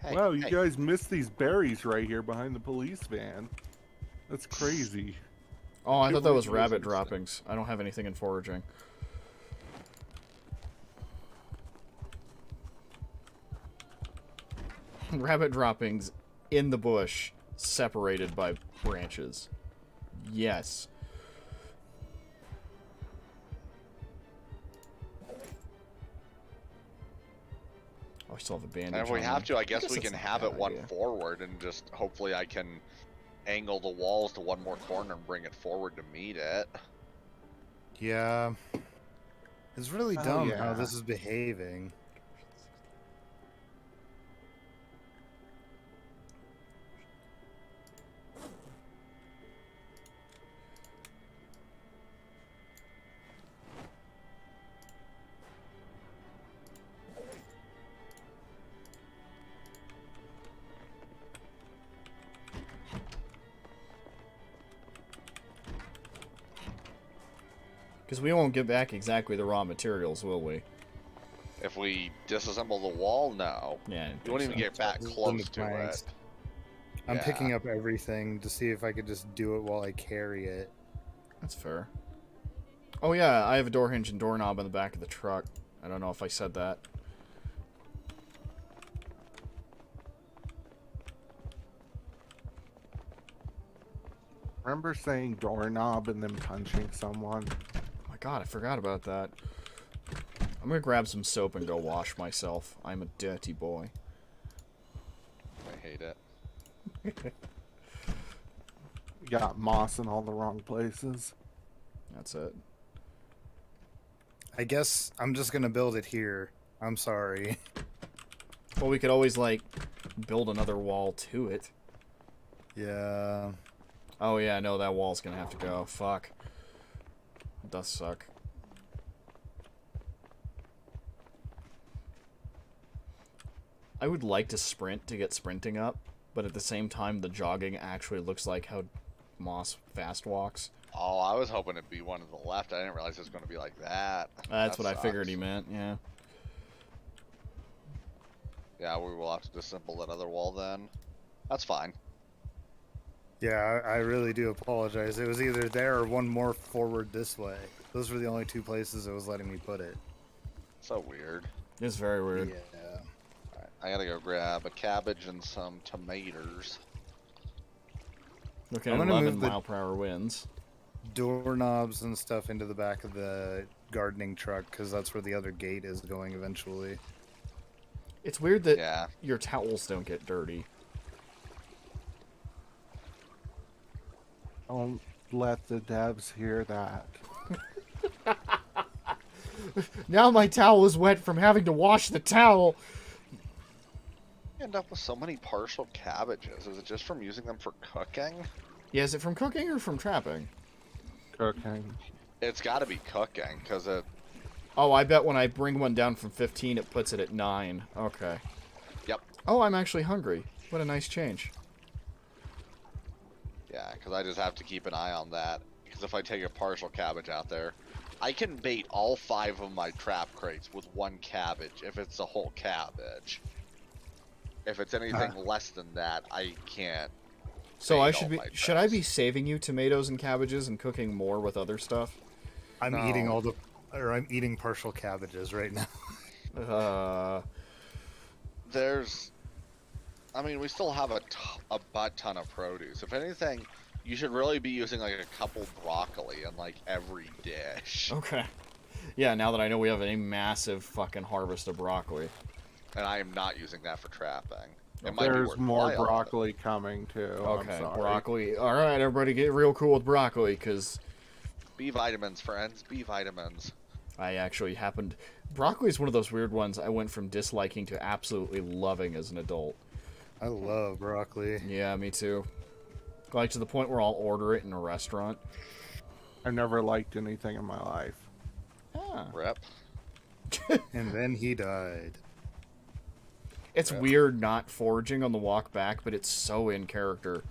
Hey, Wow, you hey. guys missed these berries right here behind the police van. That's crazy. Oh, I Can't thought that was believe you guys rabbit missed it. droppings. I don't have anything in foraging. Rabbit droppings in the bush, separated by branches. Yes. Oh, I still have a bandage. And if we on have me. to, I guess we that's can not a have bad it one idea. forward and just hopefully I can angle the walls to one more corner and bring it forward to meet it. Yeah. It's really Oh, dumb yeah. how this is behaving. Because we won't get back exactly the raw materials, will we? If we disassemble the wall, no. Yeah. You won't even get back close to it. I'm Yeah. picking up everything to see if I could just do it while I carry it. That's fair. Oh yeah, I have a door hinge and doorknob in the back of the truck. I don't know if I said that. Remember saying doorknob and then punching someone? Oh my god, I forgot about that. I'm gonna grab some soap and go wash myself. I'm a dirty boy. I hate it. You got moss in all the wrong places. That's it. I guess I'm just gonna build it here. I'm sorry. Well, we could always, like, build another wall to it. Yeah. Oh yeah, no, that wall's gonna have to go. Fuck. It does suck. I would like to sprint to get sprinting up, but at the same time, the jogging actually looks like how Moss fast walks. Oh, I was hoping it'd be one to the left. I didn't realize it was going to be like that. That's That what I figured sucks. he meant, yeah. Yeah, we will have to disassemble that other wall then. That's fine. Yeah, I really do apologize. It was either there or one more forward this way. Those were the only two places it was letting me put it. So weird. It's very weird. Yeah. Alright, I gotta go grab a cabbage and some tomatoes. Looking I'm at gonna 11 move the- mile per hour winds. Doorknobs and stuff into the back of the gardening truck because that's where the other gate is going eventually. It's weird that Yeah. your towels don't get dirty. Don't let the devs hear that. Now my towel is wet from having to wash the towel. You end up with so many partial cabbages. Is it just from using them for cooking? Yeah, is it from cooking or from trapping? Cooking. It's gotta be cooking, because it... Oh, I bet when I bring one down from 15, it puts it at 9. Okay. Yep. Oh, I'm actually hungry. What a nice change. Yeah, because I just have to keep an eye on that. Because if I take a partial cabbage out there, I can bait all 5 of my trap crates with 1 cabbage if it's a whole cabbage. If it's anything less than that, I can't. So bait I all should be my should I traps. be saving you tomatoes and cabbages and cooking more with other stuff? I'm No. eating I'm eating partial cabbages right now. There's... I mean, we still have a butt ton of produce. If anything, you should really be using like a couple broccoli in like every dish. Okay. Yeah, now that I know we have a massive fucking harvest of broccoli. And I am not using that for trapping. It might be There's more worthwhile, broccoli coming too. Okay, I'm sorry. broccoli. All right, everybody get real cool with broccoli, because B vitamins, friends. B vitamins. I actually happened... Broccoli is one of those weird ones I went from disliking to absolutely loving as an adult. I love broccoli. Yeah, me too. Like, to the point where I'll order it in a restaurant. I never liked anything in my life. Ah. Rep. And then he died. It's Yeah. weird not foraging on the walk back, but it's so in character.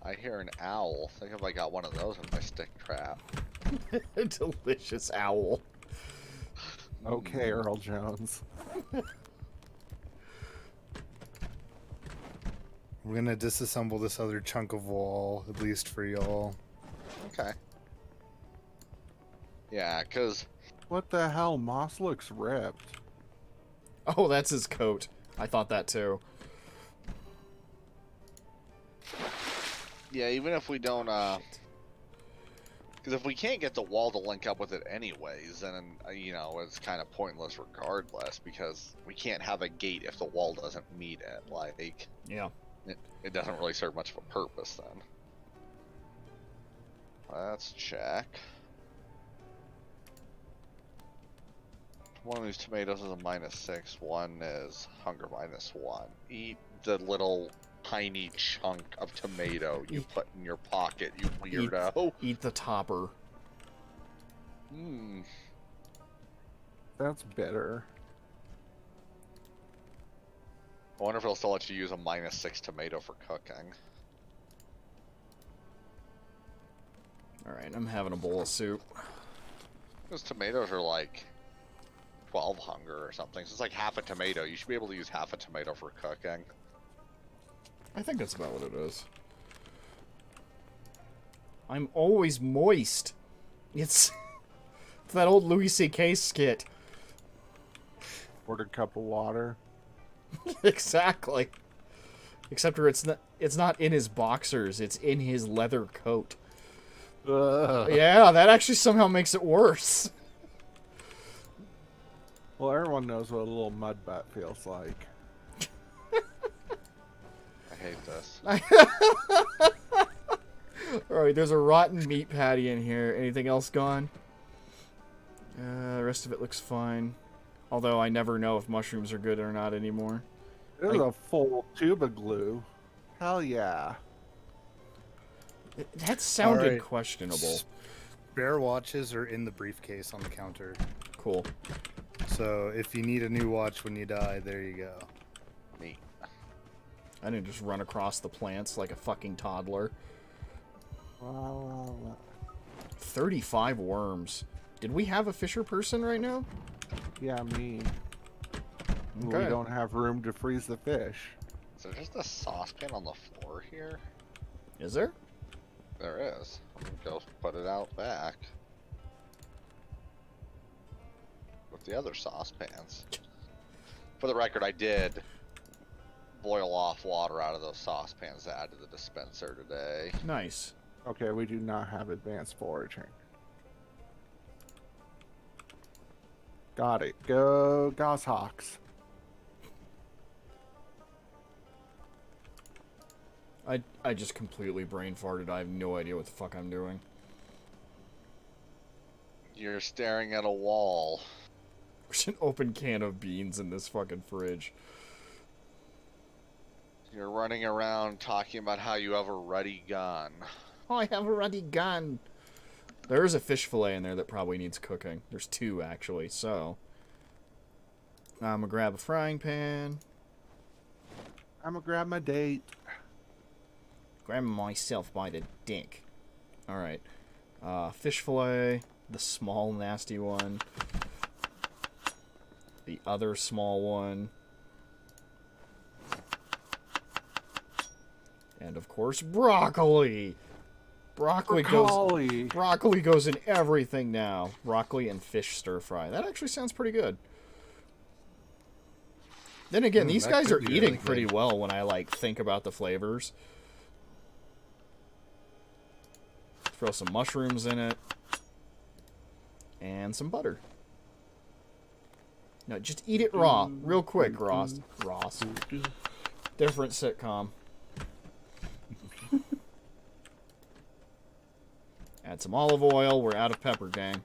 I hear an owl. Think if I got one of those in my stick trap. A delicious owl. Okay, Earl Jones. We're gonna disassemble this other chunk of wall, at least for y'all. Okay. Yeah, because What the hell? Moss looks ripped. Oh, that's his coat. I thought that too. yeah, even if we don't, because if we can't get the wall to link up with it anyways, then you know it's kind of pointless regardless. Because we can't have a gate if the wall doesn't meet it. Like, Yeah. it doesn't really serve much of a purpose then. Let's check. One of these tomatoes is a -6. One is hunger -1. Eat the little tiny chunk of tomato you put in your pocket, you weirdo. Eat the topper. Hmm. That's bitter. I wonder if it'll still let you use a -6 tomato for cooking. Alright, I'm having a bowl of soup. Those tomatoes are like 12 hunger or something. So it's like half a tomato. You should be able to use half a tomato for cooking. I think that's about what it is. I'm always moist. It's that old Louis C.K. skit. Order a cup of water. Exactly. Except for it's not in his boxers, it's in his leather coat. Ugh. Yeah, that actually somehow makes it worse. Well, everyone knows what a little mud butt feels like. I hate this. Alright, there's a rotten meat patty in here. Anything else gone? The rest of it looks fine. Although I never know if mushrooms are good or not anymore. There's a full tube of glue. Hell yeah. That sounded Alright. questionable. Spare watches are in the briefcase on the counter. Cool. So if you need a new watch when you die, there you go. Neat. I didn't just run across the plants like a fucking toddler. 35 worms. Did we have a fisher person right now? Yeah, me. Okay. We don't have room to freeze the fish. Is there just a saucepan on the floor here? Is there? There is. I'm gonna go put it out back. With the other saucepans. For the record, I did boil off water out of those saucepans to add to the dispenser today. Nice. Okay, we do not have advanced foraging. Got it. Go goshawks. I just completely brain farted. I have no idea what the fuck I'm doing. You're staring at a wall. There's an open can of beans in this fucking fridge. You're running around talking about how you have a ruddy gun. Oh, I have a ruddy gun. There is a fish fillet in there that probably needs cooking. There's two, actually, so... I'm gonna grab a frying pan. I'm gonna grab my date. Grab myself by the dick. Alright. Fish fillet. The small, nasty one. The other small one. And, of course, broccoli! Broccoli goes in everything now. Broccoli and fish stir fry. That actually sounds pretty good. Then again, these that guys could are be eating really pretty good. well when I, like, think about the flavors. Throw some mushrooms in it. And some butter. No, just eat it raw. Real quick, Ross. Different sitcom. Add some olive oil. We're out of pepper, gang.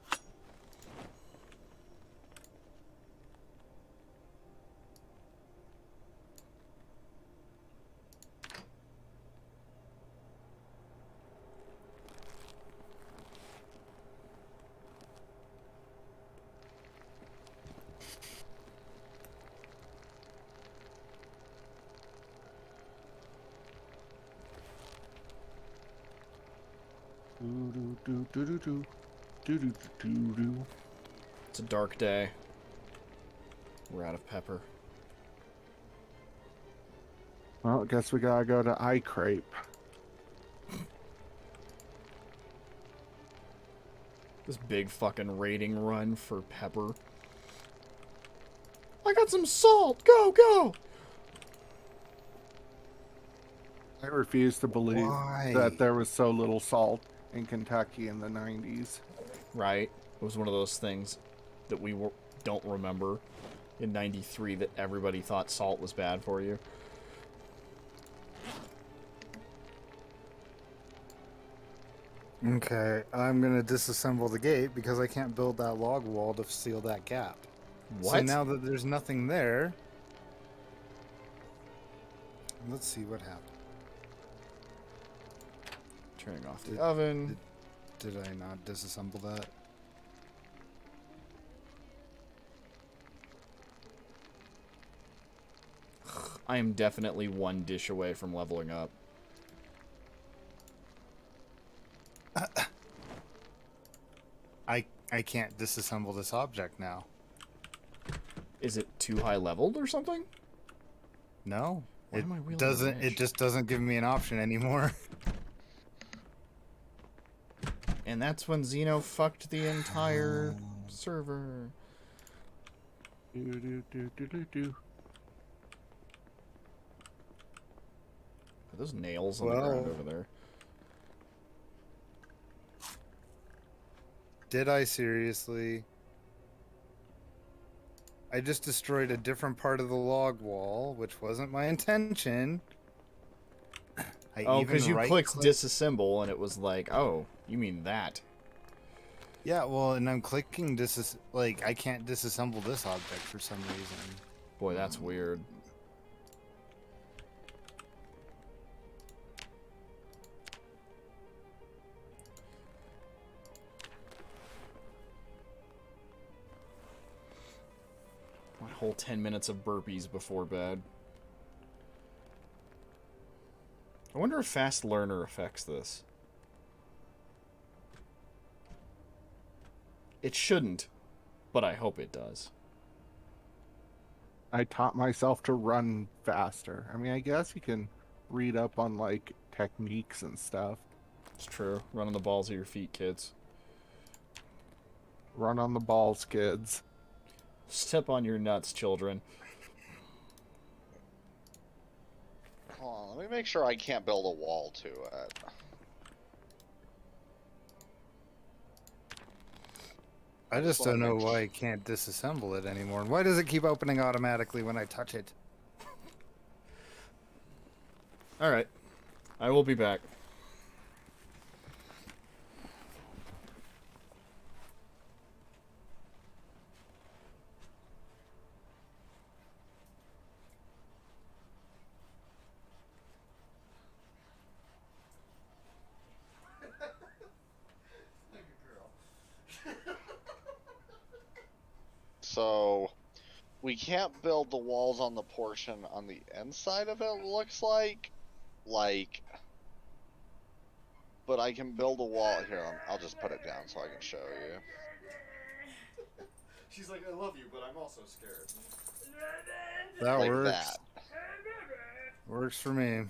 It's a dark day. We're out of pepper. Well, I guess we gotta go to iCrape. This big fucking raiding run for pepper. I got some salt! Go, go! I refuse to believe Why? that there was so little salt in Kentucky in the 90s. Right? It was one of those things that we don't remember in 93 that everybody thought salt was bad for you. Okay, I'm gonna disassemble the gate because I can't build that log wall to seal that gap. So What? now that there's nothing there, let's see what happened. Turning off the oven. Did I not disassemble that? I am definitely one dish away from leveling up. I can't disassemble this object now. Is it too high leveled or something? No. Why It am I wielding a doesn't. wrench? It just doesn't give me an option anymore. And that's when Xeno fucked the entire server. Do. Are those nails on the ground over there? Did I seriously? I just destroyed a different part of the log wall, which wasn't my intention. Oh, because you clicked disassemble and it was like, oh, you mean that. Yeah, well, and I'm clicking like I can't disassemble this object for some reason. Boy, that's weird. My whole 10 minutes of burpees before bed. I wonder if fast learner affects this. It shouldn't, but I hope it does. I taught myself to run faster. I mean, I guess you can read up on like techniques and stuff. It's true. Run on the balls of your feet, kids. Run on the balls, kids. Step on your nuts, children. Hold on, let me make sure I can't build a wall to it. I just don't know why I can't disassemble it anymore. And why does it keep opening automatically when I touch it? Alright. I will be back. So, we can't build the walls on the portion on the inside of it, looks like. But I can build a wall here. I'll just put it down so I can show you. She's like, I love you, but I'm also scared. That Like works. that. Works for me.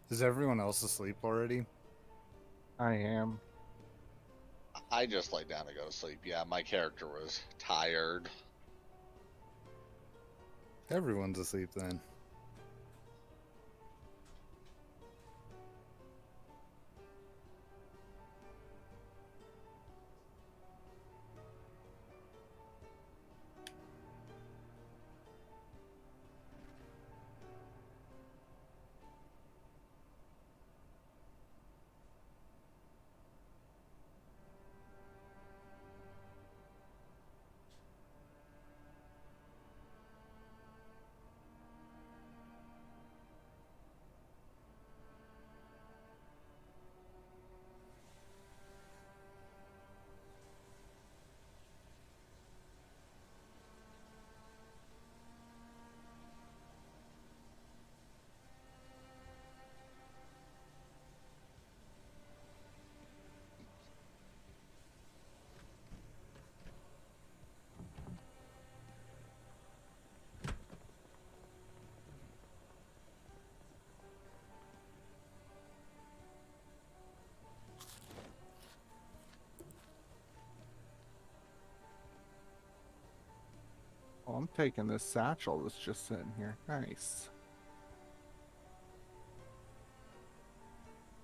Is everyone else asleep already? I am. I just lay down to go to sleep. Yeah, my character was tired. Everyone's asleep then. I'm taking this satchel that's just sitting here. Nice.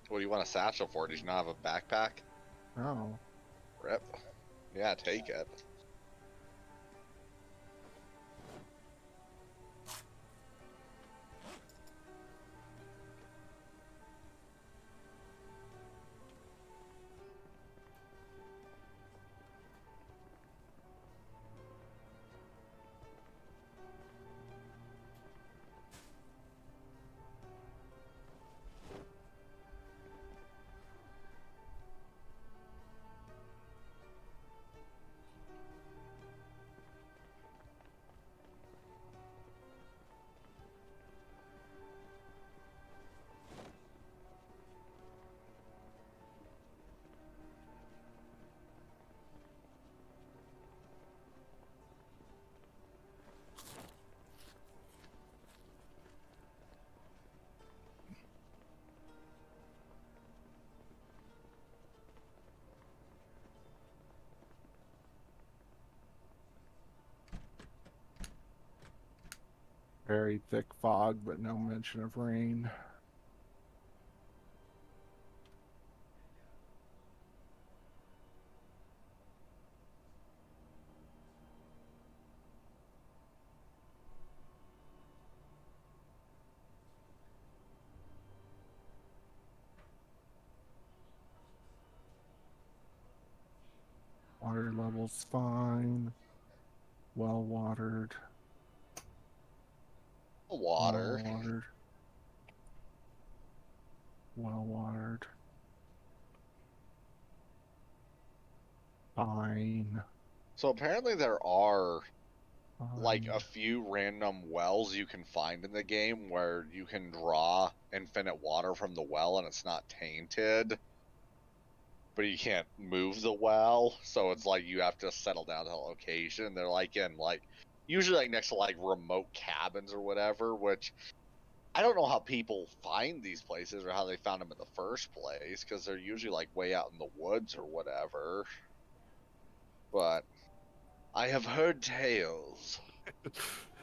What do you want a satchel for? Did you not have a backpack? Oh. Rip. Yeah, take it. Very thick fog, but no mention of rain. Water level's fine. Well watered. Water. Well watered. Well watered. Fine. So apparently there are like Fine. a few random wells you can find in the game where you can draw infinite water from the well and it's not tainted. But you can't move the well, so it's like you have to settle down to a location. They're like in like usually like next to like remote cabins or whatever, which I don't know how people find these places or how they found them in the first place, because they're usually like way out in the woods or whatever. But I have heard tales.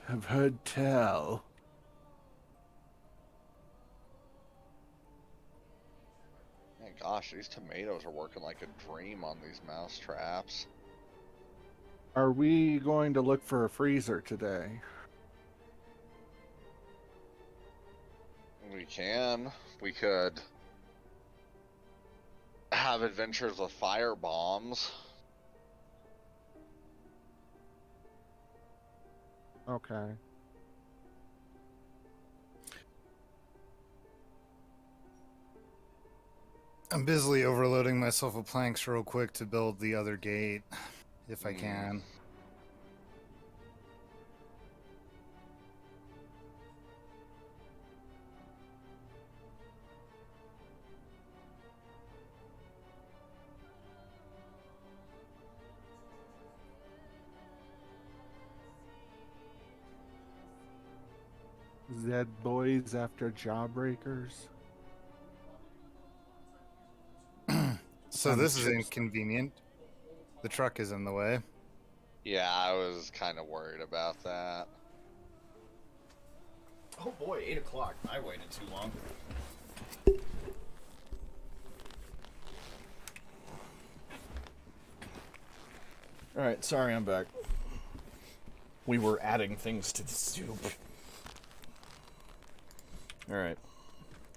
I've heard tell. Man, gosh, these tomatoes are working like a dream on these mouse traps. Are we going to look for a freezer today? We can. We could have adventures with fire bombs. Okay. I'm busily overloading myself with planks real quick to build the other gate, if I can. Zed boys after jawbreakers. So this is inconvenient. The truck is in the way. Yeah, I was kind of worried about that. Oh boy, 8 o'clock. I waited too long. Alright, sorry I'm back. We were adding things to the soup. Alright.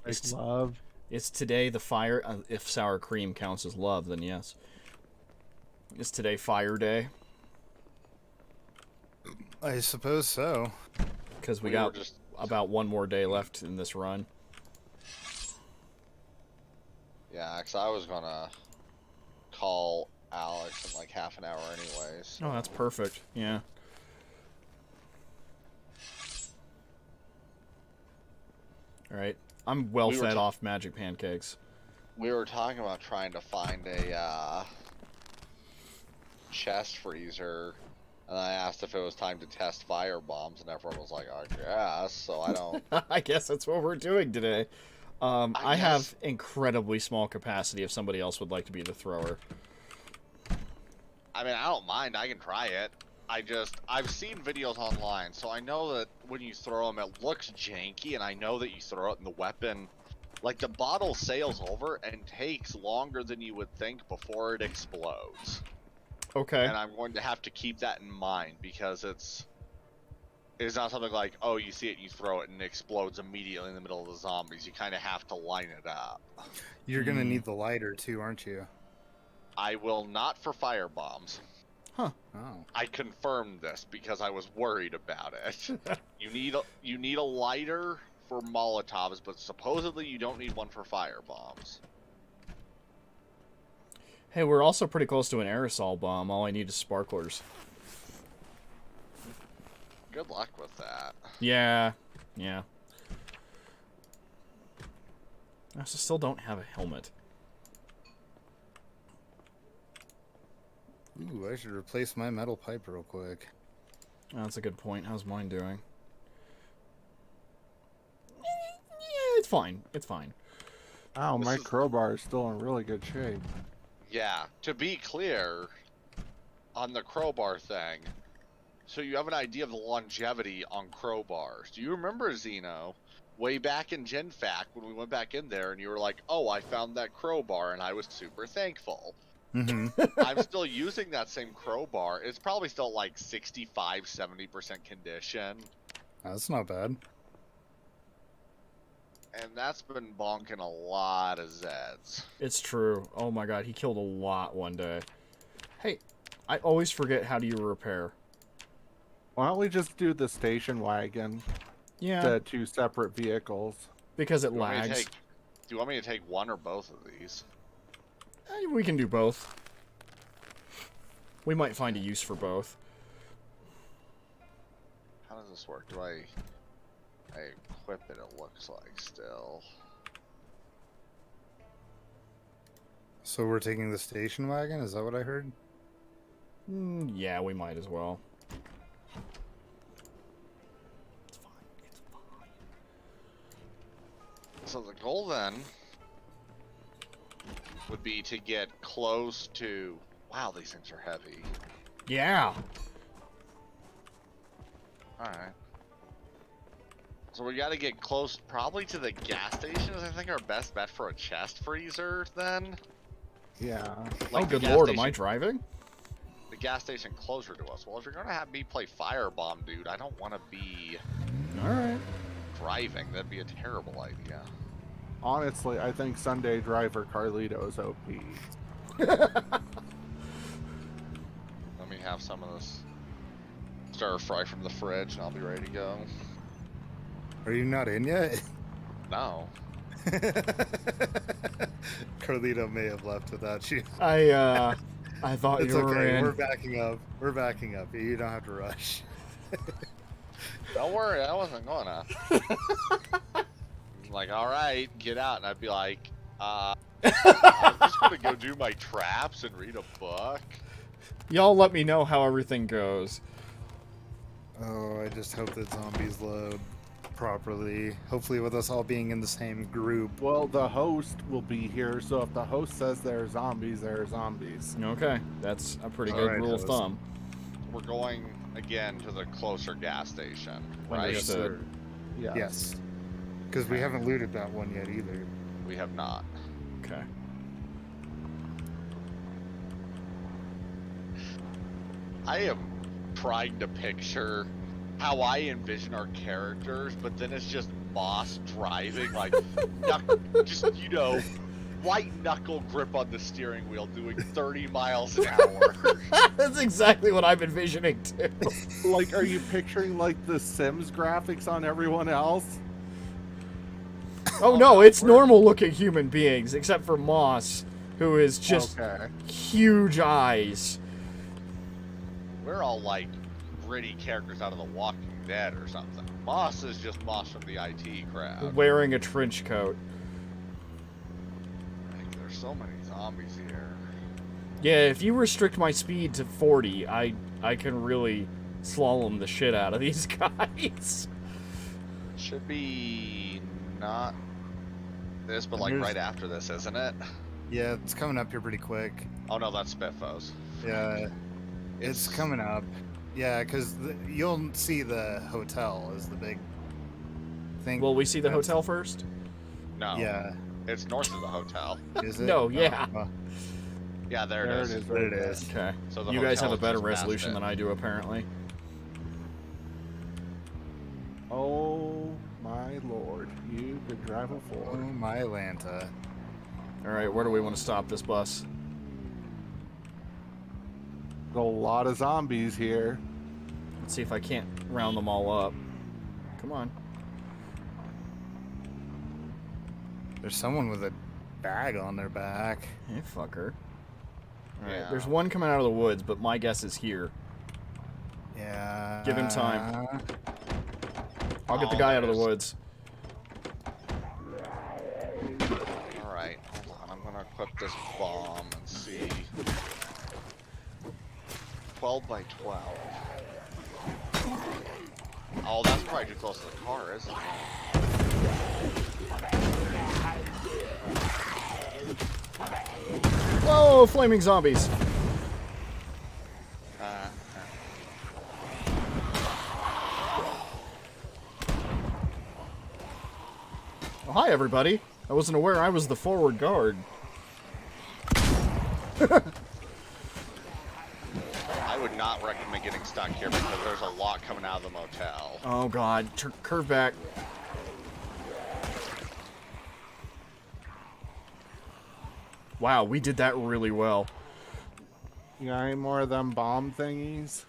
Like love. It's today the fire... if sour cream counts as love, then yes. Is today fire day? I suppose so. Because we We were got just- about one more day left in this run. Yeah, because I was gonna call Alex in like half an hour anyways. Oh, that's perfect. Yeah. Alright. I'm well We were fed ta- off magic pancakes. We were talking about trying to find a chest freezer, and I asked if it was time to test fire bombs, and everyone was like, I guess, so I don't... I guess that's what we're doing today. I have guess. incredibly small capacity if somebody else would like to be the thrower. I mean, I don't mind, I can try it. I've seen videos online, so I know that when you throw them, it looks janky, and I know that you throw it in the weapon, like the bottle sails over and takes longer than you would think before it explodes. Okay. And I'm going to have to keep that in mind because it's not something like, oh, you see it, you throw it, and it explodes immediately in the middle of the zombies. You kind of have to line it up. You're gonna need the lighter too, aren't you? I will not for fire bombs. Huh. Oh. I confirmed this because I was worried about it. You need a lighter for Molotovs, but supposedly you don't need one for fire bombs. Hey, we're also pretty close to an aerosol bomb. All I need is sparklers. Good luck with that. Yeah. Yeah. I also still don't have a helmet. Ooh, I should replace my metal pipe real quick. Oh, that's a good point. How's mine doing? Yeah, it's fine. It's fine. Oh, my crowbar is still in really good shape. Yeah, to be clear, on the crowbar thing, so you have an idea of the longevity on crowbars. Do you remember, Zeno, way back in GenFAQ when we went back in there and you were like, oh, I found that crowbar, and I was super thankful. I'm still using that same crowbar. It's probably still like 65-70% condition. That's not bad. And that's been bonking a lot of Zeds. It's true. Oh my god, he killed a lot one day. Hey, I always forget how do you repair. Why don't we just do the station wagon? Yeah, The two separate vehicles. because it Do you want me to lags. take- do you want me to take one or both of these? We can do both. We might find a use for both. How does this work? Do I equip it, it looks like, still. So we're taking the station wagon? Is that what I heard? Yeah, we might as well. It's fine. It's fine. So the goal then would be to get close to... Wow, these things are heavy. Yeah. Alright. So we gotta get close probably to the gas stations, I think, our best bet for a chest freezer then. Yeah. Oh, the good gas lord, am I station- driving? The gas station closer to us. Well, if you're gonna have me play Firebomb, dude, I don't want to be Alright. driving. That'd be a terrible idea. Honestly, I think Sunday driver Carlito's OP. Let me have some of this stir fry from the fridge and I'll be ready to go. Are you not in yet? No. Carlito may have left without you. I thought It's you were okay. in. We're backing up. We're backing up. You don't have to rush. Don't worry, I wasn't gonna. Like, alright, get out. And I'd be like, I'm just gonna go do my traps and read a book. Y'all let me know how everything goes. Oh, I just hope that zombies load properly. Hopefully with us all being in the same group. Well, the host will be here, so if the host says there are zombies, there are zombies. Okay, that's a pretty All good right, rule of host. thumb. We're going again to the closer gas station, right? Understood. Yes. Yes. Because we haven't looted that one yet either. We have not. Okay. I am trying to picture how I envision our characters, but then it's just Moss driving, like, just, you know, white knuckle grip on the steering wheel doing 30 miles an hour. That's exactly what I'm envisioning too. Like, are you picturing, like, the Sims graphics on everyone else? Oh no, it's normal looking human beings, except for Moss, who is just Okay. huge eyes. We're all like gritty characters out of The Walking Dead or something. Moss is just Moss from the IT crowd. Wearing a trench coat. Like, there's so many zombies here. Yeah, if you restrict my speed to 40, I can really slalom the shit out of these guys. Should be not this, but like There's- right after this, isn't it? Yeah, it's coming up here pretty quick. Oh no, that's Spitfos. Yeah, it's coming up. Yeah, because you'll see the hotel is the big thing. Will we see the That's- hotel first? No. Yeah. It's north of the hotel. Is it? No, yeah. Oh, Yeah, there it is. there it is. Okay. So the You guys have hotel a is better just past resolution it. than I do, apparently. Oh my lord, you could drive a Oh Ford. my Lanta. All right, where do we want to stop this bus? A lot of zombies here. Let's see if I can't round them all up. Come on. There's someone with a bag on their back. Hey, fucker. All right, Yeah. there's one coming out of the woods, but my guess is here. Yeah. Give him time. I'll get the Oh, guy out of the there's- woods. Alright, hold on. I'm gonna equip this bomb and see. 12 by 12. Oh, that's probably too close to the car, isn't it? Whoa, flaming zombies! Uh, Oh, hi, everybody. I wasn't aware I was the forward guard. I would not recommend getting stuck here because there's a lot coming out of the motel. Oh, God. Curve back. Wow, we did that really well. You got any more of them bomb thingies?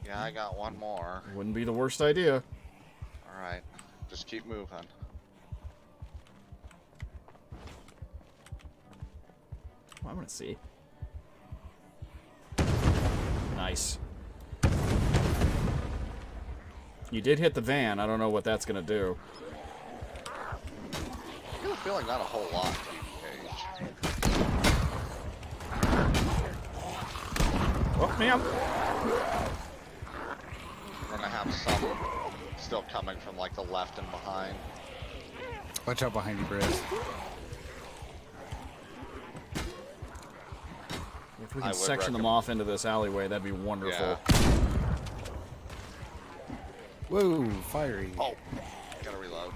Yeah, I got one more. Wouldn't be the worst idea. Alright, just keep moving. I want to see. Nice. You did hit the van. I don't know what that's going to do. I get a feeling not a whole lot, Page. Oh, ma'am. We're gonna have some still coming from like the left and behind. Watch out behind you, Briz. If we I can would section them recommend- off into this alleyway, that'd be wonderful. Yeah. Whoa, fiery. Oh, gotta reload.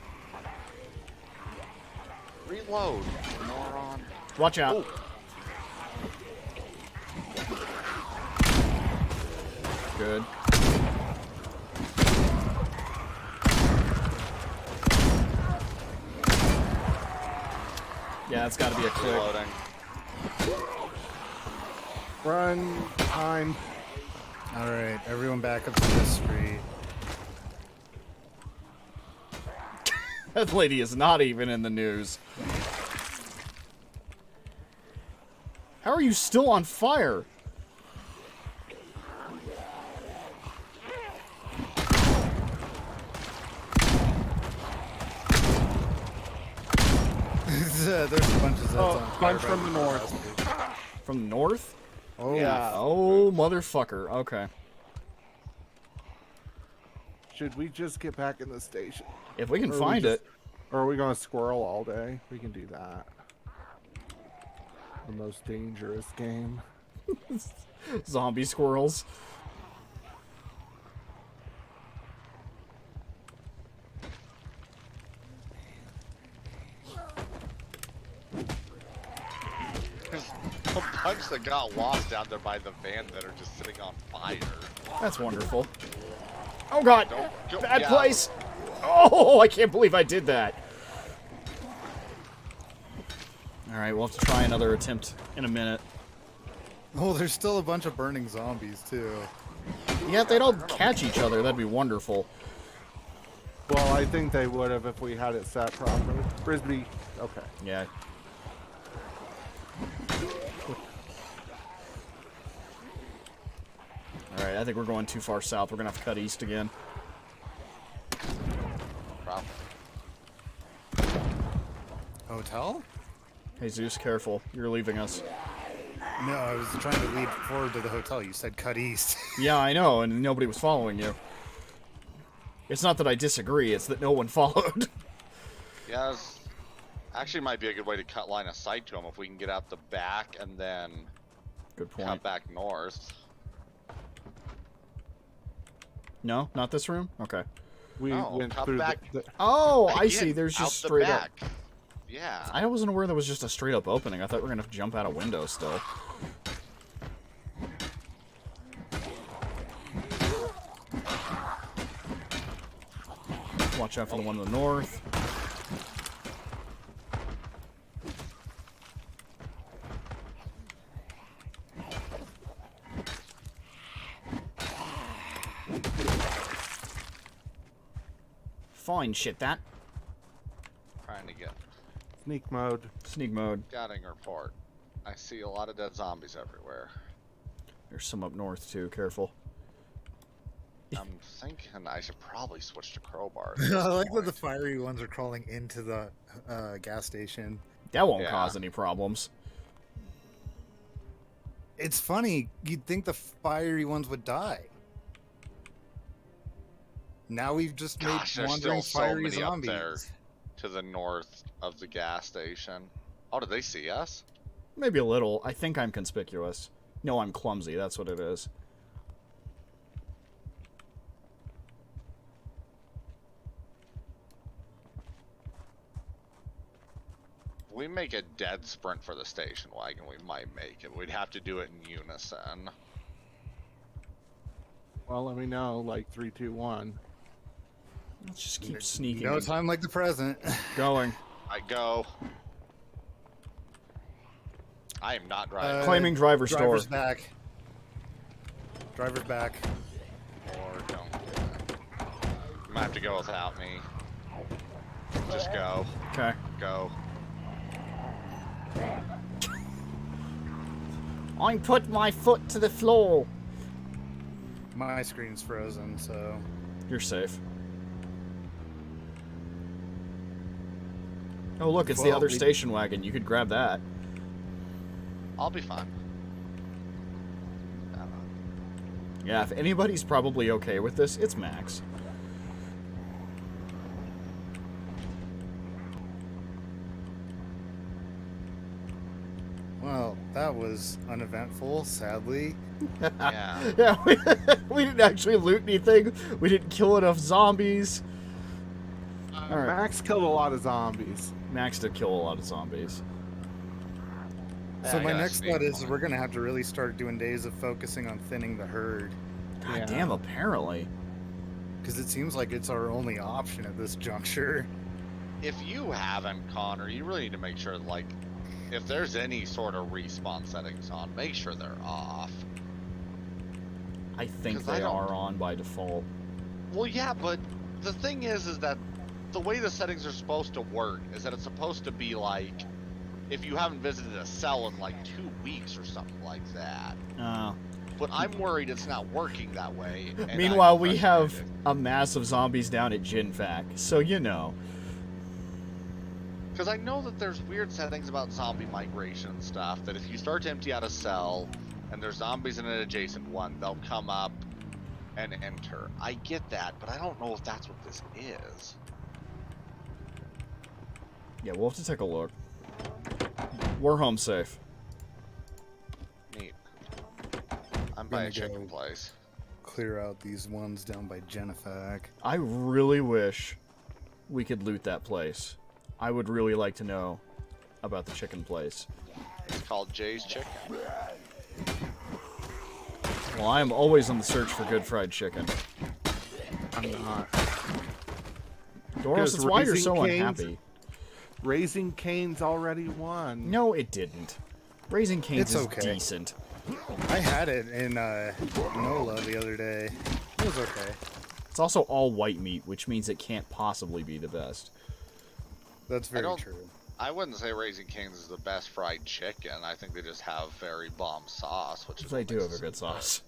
Reload, moron. Watch out. Oh. Good. Yeah, that's got to be a click. Reloading. Run time. All right, everyone back up to this street. That lady is not even in the news. How are you still on fire? There's a bunch of Zeds Oh, on fire bunch right from the now. north. From the north? Oh, Yeah. Oh, motherfucker. Okay. Should we just get back in the station? If we can Or we find just- it. Or are we gonna squirrel all day? We can do that. The most dangerous game. Zombie squirrels. There's a bunch that got lost down there by the van that are just sitting on fire. That's wonderful. Oh, God. Don't Bad yeah. place. Oh, I can't believe I did that. All right, we'll have to try another attempt in a minute. Oh, there's still a bunch of burning zombies too. Yeah, if they'd all catch each other, that'd be wonderful. Well, I think they would have if we had it set properly. Frisbee. Okay. Yeah. Alright, I think we're going too far south. We're gonna have to cut east again. Probably. Hotel? Jesus, careful. You're leaving us. No, I was trying to lead forward to the hotel. You said cut east. Yeah, I know, and nobody was following you. It's not that I disagree, it's that no one followed. Yeah, actually might be a good way to cut line of sight to them if we can get out the back and then Good point. cut back north. No, not this room. Okay. We No, went come through back. Oh, I Again, see. There's out just the straight up. back. Yeah. I wasn't aware there was just a straight up opening. I thought we were gonna jump out a window still. Watch out for the one in the north. Fine shit that. Trying to get sneak mode. Sneak mode. scouting report. I see a lot of dead zombies everywhere. There's some up north too, careful. I'm thinking I should probably switch to crowbars. I like that the fiery ones are crawling into the gas station. That won't Yeah. cause any problems. It's funny. You'd think the fiery ones would die. Now we've just made Gosh, there's wandering still so fiery many up zombies. there. To the north of the gas station. Oh, did they see us? Maybe a little. I think I'm conspicuous. No, I'm clumsy. That's what it is. If we make a dead sprint for the station wagon, we might make it. We'd have to do it in unison. Well, let me know. Like 3, 2, 1. Let's just keep sneaking. No and time like the present. going. I go. I am not driving. Claiming driver's Driver's store. back. Driver's back. Or don't do it. You might have to go without me. Just go. Okay. Go. I put my foot to the floor. My screen's frozen, so You're safe. Oh, look, it's the Well, other we- station wagon. You could grab that. I'll be fine. Yeah, if anybody's probably okay with this, it's Max. well, that was uneventful, sadly. Yeah. Yeah, we didn't actually loot anything. We didn't kill enough zombies. All right. Max killed a lot of zombies. Max did kill a lot of zombies. So I my gotta next sneak thought is one. we're gonna have to really start doing days of focusing on thinning the herd, God Yeah. damn, apparently. because it seems like it's our only option at this juncture. If you haven't, Connor, you really need to make sure, like, if there's any sort of respawn settings on, make sure they're off. I think 'Cause I they don't- are on by default. Well, yeah, but the thing is that the way the settings are supposed to work is that it's supposed to be like, if you haven't visited a cell in like 2 weeks or something like that. But I'm worried it's not working that way. and Meanwhile, I'm we have frustrated. a mass of zombies down at Jinfac, so you know. Because I know that there's weird settings about zombie migration and stuff, that if you start to empty out a cell, and there's zombies in an adjacent one, they'll come up and enter. I get that, but I don't know if that's what this is. Yeah, we'll have to take a look. We're home safe. Neat. I'm by a Gonna chicken go. place. Clear out these ones down by Jenifac. I really wish we could loot that place. I would really like to know about the chicken place. It's called Jay's Chicken. Well, I am always on the search for good fried chicken. I'm not. Doris, that's why you're Raising so Cane's- unhappy. Raising Cane's already won. No, it didn't. Raising Cane's It's is okay. decent. I had it in NOLA the other day. It was okay. It's also all white meat, which means it can't possibly be the best. That's very don't- true. I wouldn't say Raising Cane's is the best fried chicken. I think they just have very bomb sauce, which is They what do makes have a it so good sauce.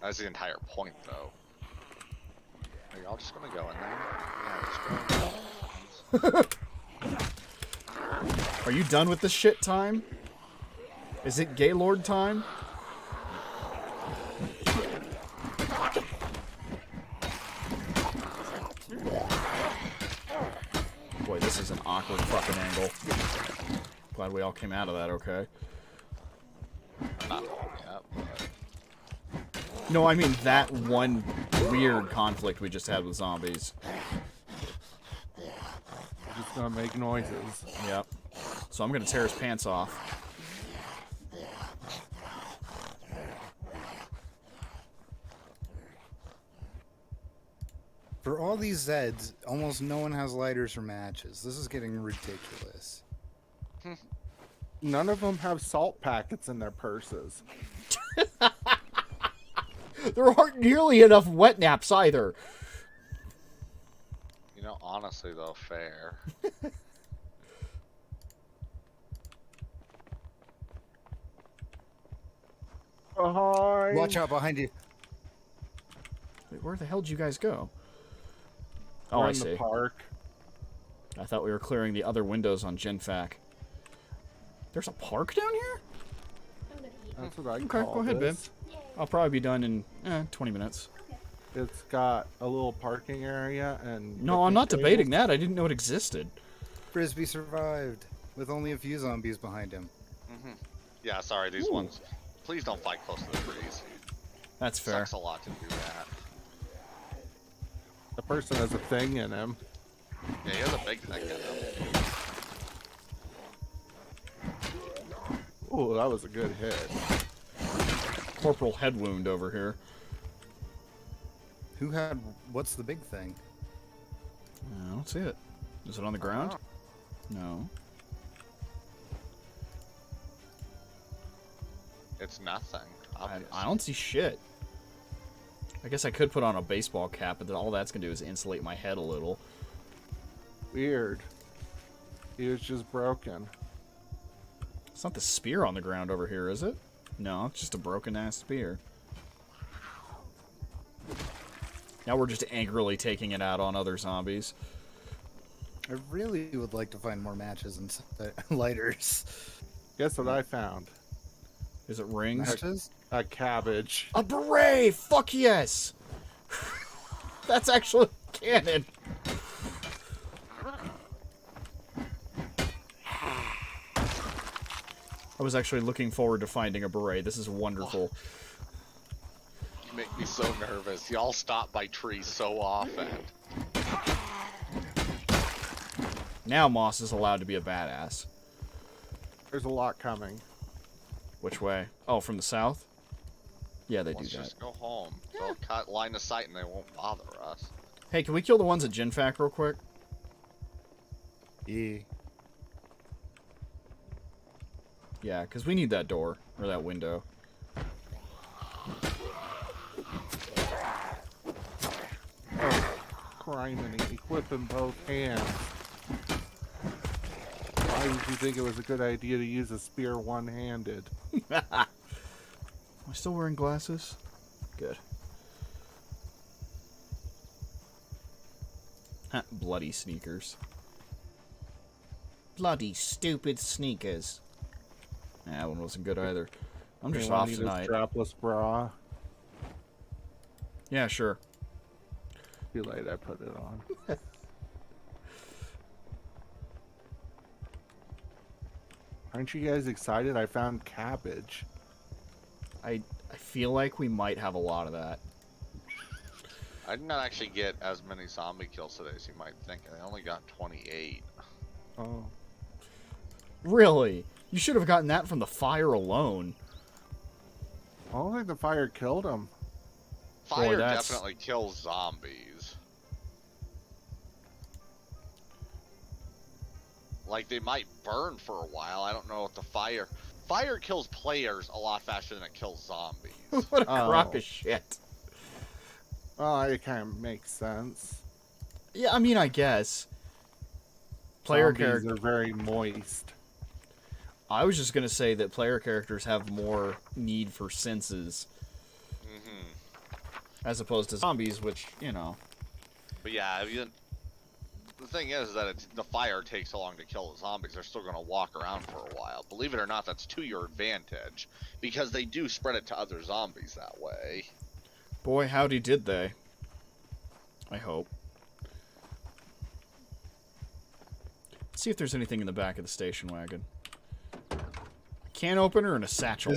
That's the entire point, though. Are y'all just gonna go in there? Yeah, just go. Are you done with this shit time? Is it Gaylord time? Boy, this is an awkward fucking angle. Glad we all came out of that okay. Not yet, but No, I mean that one weird conflict we just had with zombies. Just gonna make noises. Yep. So I'm gonna tear his pants off. For all these Zeds, almost no one has lighters or matches. This is getting ridiculous. None of them have salt packets in their purses. There aren't nearly enough wet naps either. You know, honestly though, fair. Ahoy! Watch out behind you. Wait, where the hell did you guys go? Oh, We're I in see. the park. I thought we were clearing the other windows on GenFac. There's a park down here? That's what I Okay, call go ahead, babe. this. I'll probably be done in 20 minutes. It's got a little parking area and. No, I'm not picnic debating tables. that. I didn't know it existed. Frisbee survived with only a few zombies behind him. Yeah, sorry, these Ooh. ones. Please don't fight close to the trees. That's fair. Sucks a lot to do that. The person has a thing in him. Yeah, he has a big thing in him. Ooh, that was a good hit. Corporal head wound over here. Who had... What's the big thing? I don't see it. Is it on the ground? No. It's nothing. Obviously. I don't see shit. I guess I could put on a baseball cap, but then all that's going to do is insulate my head a little. Weird. He was just broken. It's not the spear on the ground over here, is it? No, it's just a broken-ass spear. Now we're just angrily taking it out on other zombies. I really would like to find more matches and lighters. Guess what I found? Is it rings? Matches? A cabbage. A beret! Fuck yes! That's actually canon. I was actually looking forward to finding a beret. This is wonderful. You make me so nervous. Y'all stop by trees so often. Now Moss is allowed to be a badass. There's a lot coming. Which way? Oh, from the south? Yeah, they Let's do that. just go home. They'll cut line of sight and they won't bother us. Hey, can we kill the ones at GenFac real quick? Yeah. Yeah, because we need that door. Or that window. Criminy. Equip in both hands. Why did you think it was a good idea to use a spear one-handed? Am I still wearing glasses? Good. Bloody sneakers. Bloody stupid sneakers. That one wasn't good either. I'm just Anyone off need a tonight. strapless bra. Yeah, sure. Too late, I put it on. Aren't you guys excited? I found cabbage. I feel like we might have a lot of that. I did not actually get as many zombie kills today as you might think. I only got 28. Oh. Really? You should have gotten that from the fire alone. I don't think the fire killed him. Fire that's- definitely kills zombies. Like, they might burn for a while. I don't know if the fire... Fire kills players a lot faster than it kills zombies. What a crock Oh. of shit. Well, it kind of makes sense. Yeah, I mean, I guess. Player Zombies character. are very moist. I was just gonna say that player characters have more need for senses as opposed to zombies, which, you know. But yeah, I mean, the thing is that the fire takes so long to kill the zombies, they're still going to walk around for a while. Believe it or not, that's to your advantage, because they do spread it to other zombies that way. Boy, howdy did they. I hope. Let's see if there's anything in the back of the station wagon. A can opener and a satchel.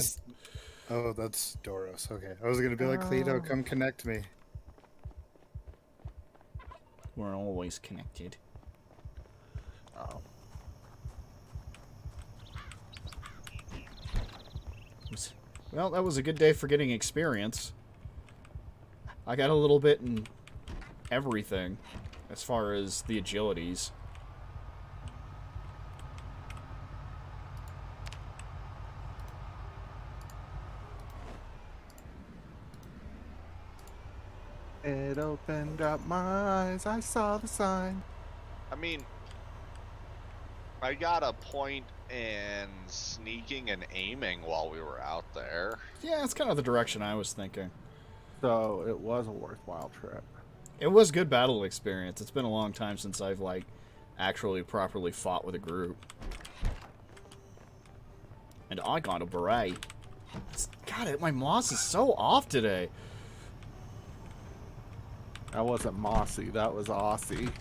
Oh, that's Doros. Okay. I was going to be like, Cleto, come connect me. We're always connected. Oh. Well, that was a good day for getting experience. I got a little bit in everything as far as the agilities. It opened up my eyes. I saw the sign. I mean, I got a point in sneaking and aiming while we were out there. Yeah, that's kind of the direction I was thinking. So it was a worthwhile trip. It was good battle experience. It's been a long time since I've, like, actually properly fought with a group. And I got a beret. God, my moss is so off today. That wasn't mossy. That was Aussie.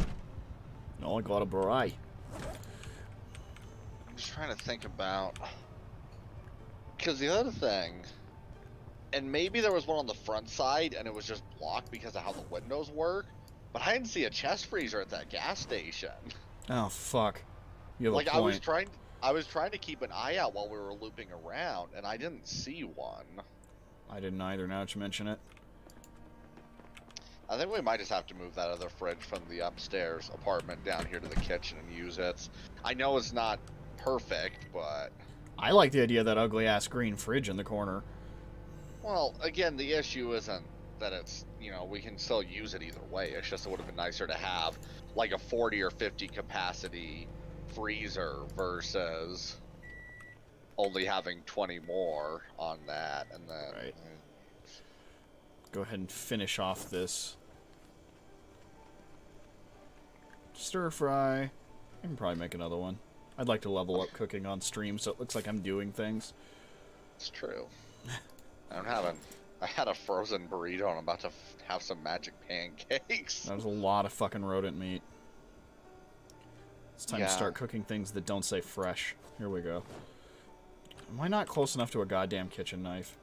No, I got a beret. I'm just trying to think about... Because the other thing... And maybe there was one on the front side and it was just blocked because of how the windows work. But I didn't see a chest freezer at that gas station. Oh, fuck. You have Like, a point. I was trying to keep an eye out while we were looping around, and I didn't see one. I didn't either, now that you mention it. I think we might just have to move that other fridge from the upstairs apartment down here to the kitchen and use it. I know it's not perfect, but... I like the idea of that ugly-ass green fridge in the corner. Well, again, the issue isn't that it's, you know, we can still use it either way. It's just it would have been nicer to have, like, a 40 or 50 capacity freezer versus only having 20 more on that, and then... Right. Go ahead and finish off this stir fry. I can probably make another one. I'd like to level up cooking on stream so it looks like I'm doing things. It's true. I had a frozen burrito and I'm about to have some magic pancakes. That was a lot of fucking rodent meat. It's time to Yeah. start cooking things that don't say fresh. Here we go. Am I not close enough to a goddamn kitchen knife?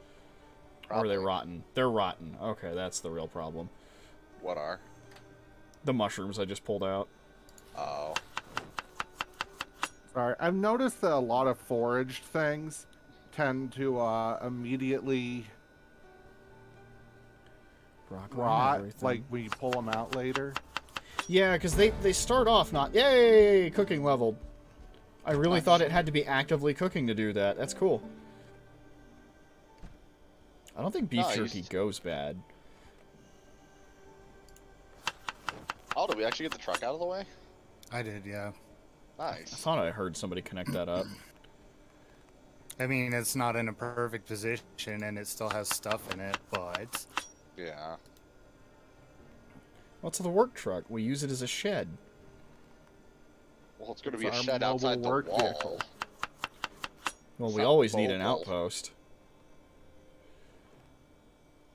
Or are they Probably. rotten? They're rotten. Okay, that's the real problem. What are? The mushrooms I just pulled out. Oh. Sorry, I've noticed that a lot of foraged things tend to immediately Broccoli and rot, everything. like we pull them out later. Yeah, because they start off not... Yay! Cooking leveled. I really Nice. thought it had to be actively cooking to do that. That's cool. I don't think beef No, jerky goes bad. Oh, did we actually get the truck out of the way? I did, yeah. I Nice. thought I heard somebody connect that up. I mean, it's not in a perfect position and it still has stuff in it, but Yeah. What's the work truck? We use it as a shed. Well, it's going to It's be a our shed mobile outside the work wall. vehicle. Well, we Something always need an mobile. outpost.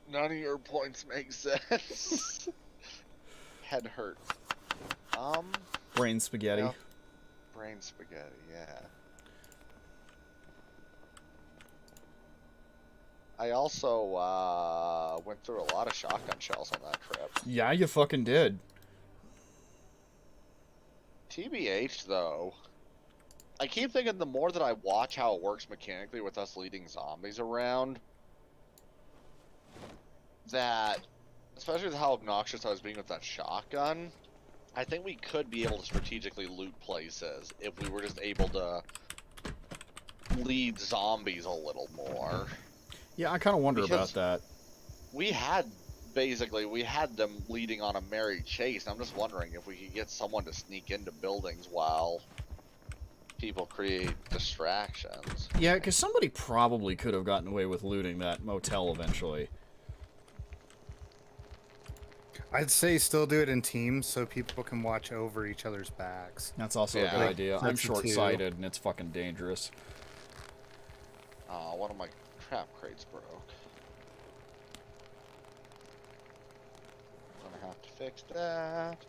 None of your points make sense. Head hurt. Brain spaghetti. Yeah. Brain spaghetti, yeah. I also went through a lot of shotgun shells on that trip. Yeah, you fucking did. TBH, though, I keep thinking the more that I watch how it works mechanically with us leading zombies around, that, especially with how obnoxious I was being with that shotgun, I think we could be able to strategically loot places if we were just able to lead zombies a little more. Yeah, I kind of wonder Because- about that. We had them leading on a merry chase, and I'm just wondering if we could get someone to sneak into buildings while people create distractions. Yeah, because somebody probably could have gotten away with looting that motel eventually. I'd say still do it in teams so people can watch over each other's backs. That's also Yeah. a good idea. I'm That's the two. short-sighted, and it's fucking dangerous. One of my trap crates broke. Gonna have to fix that.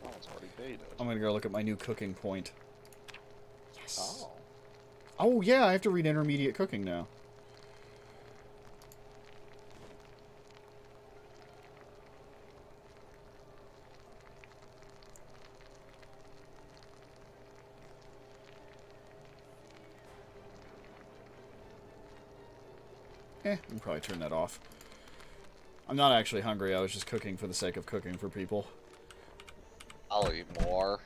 Oh, it's already baited. I'm gonna go look at my new cooking point. Yes. Oh. Oh, yeah, I have to read intermediate cooking now. we can probably turn that off. I'm not actually hungry. I was just cooking for the sake of cooking for people. I'll eat more.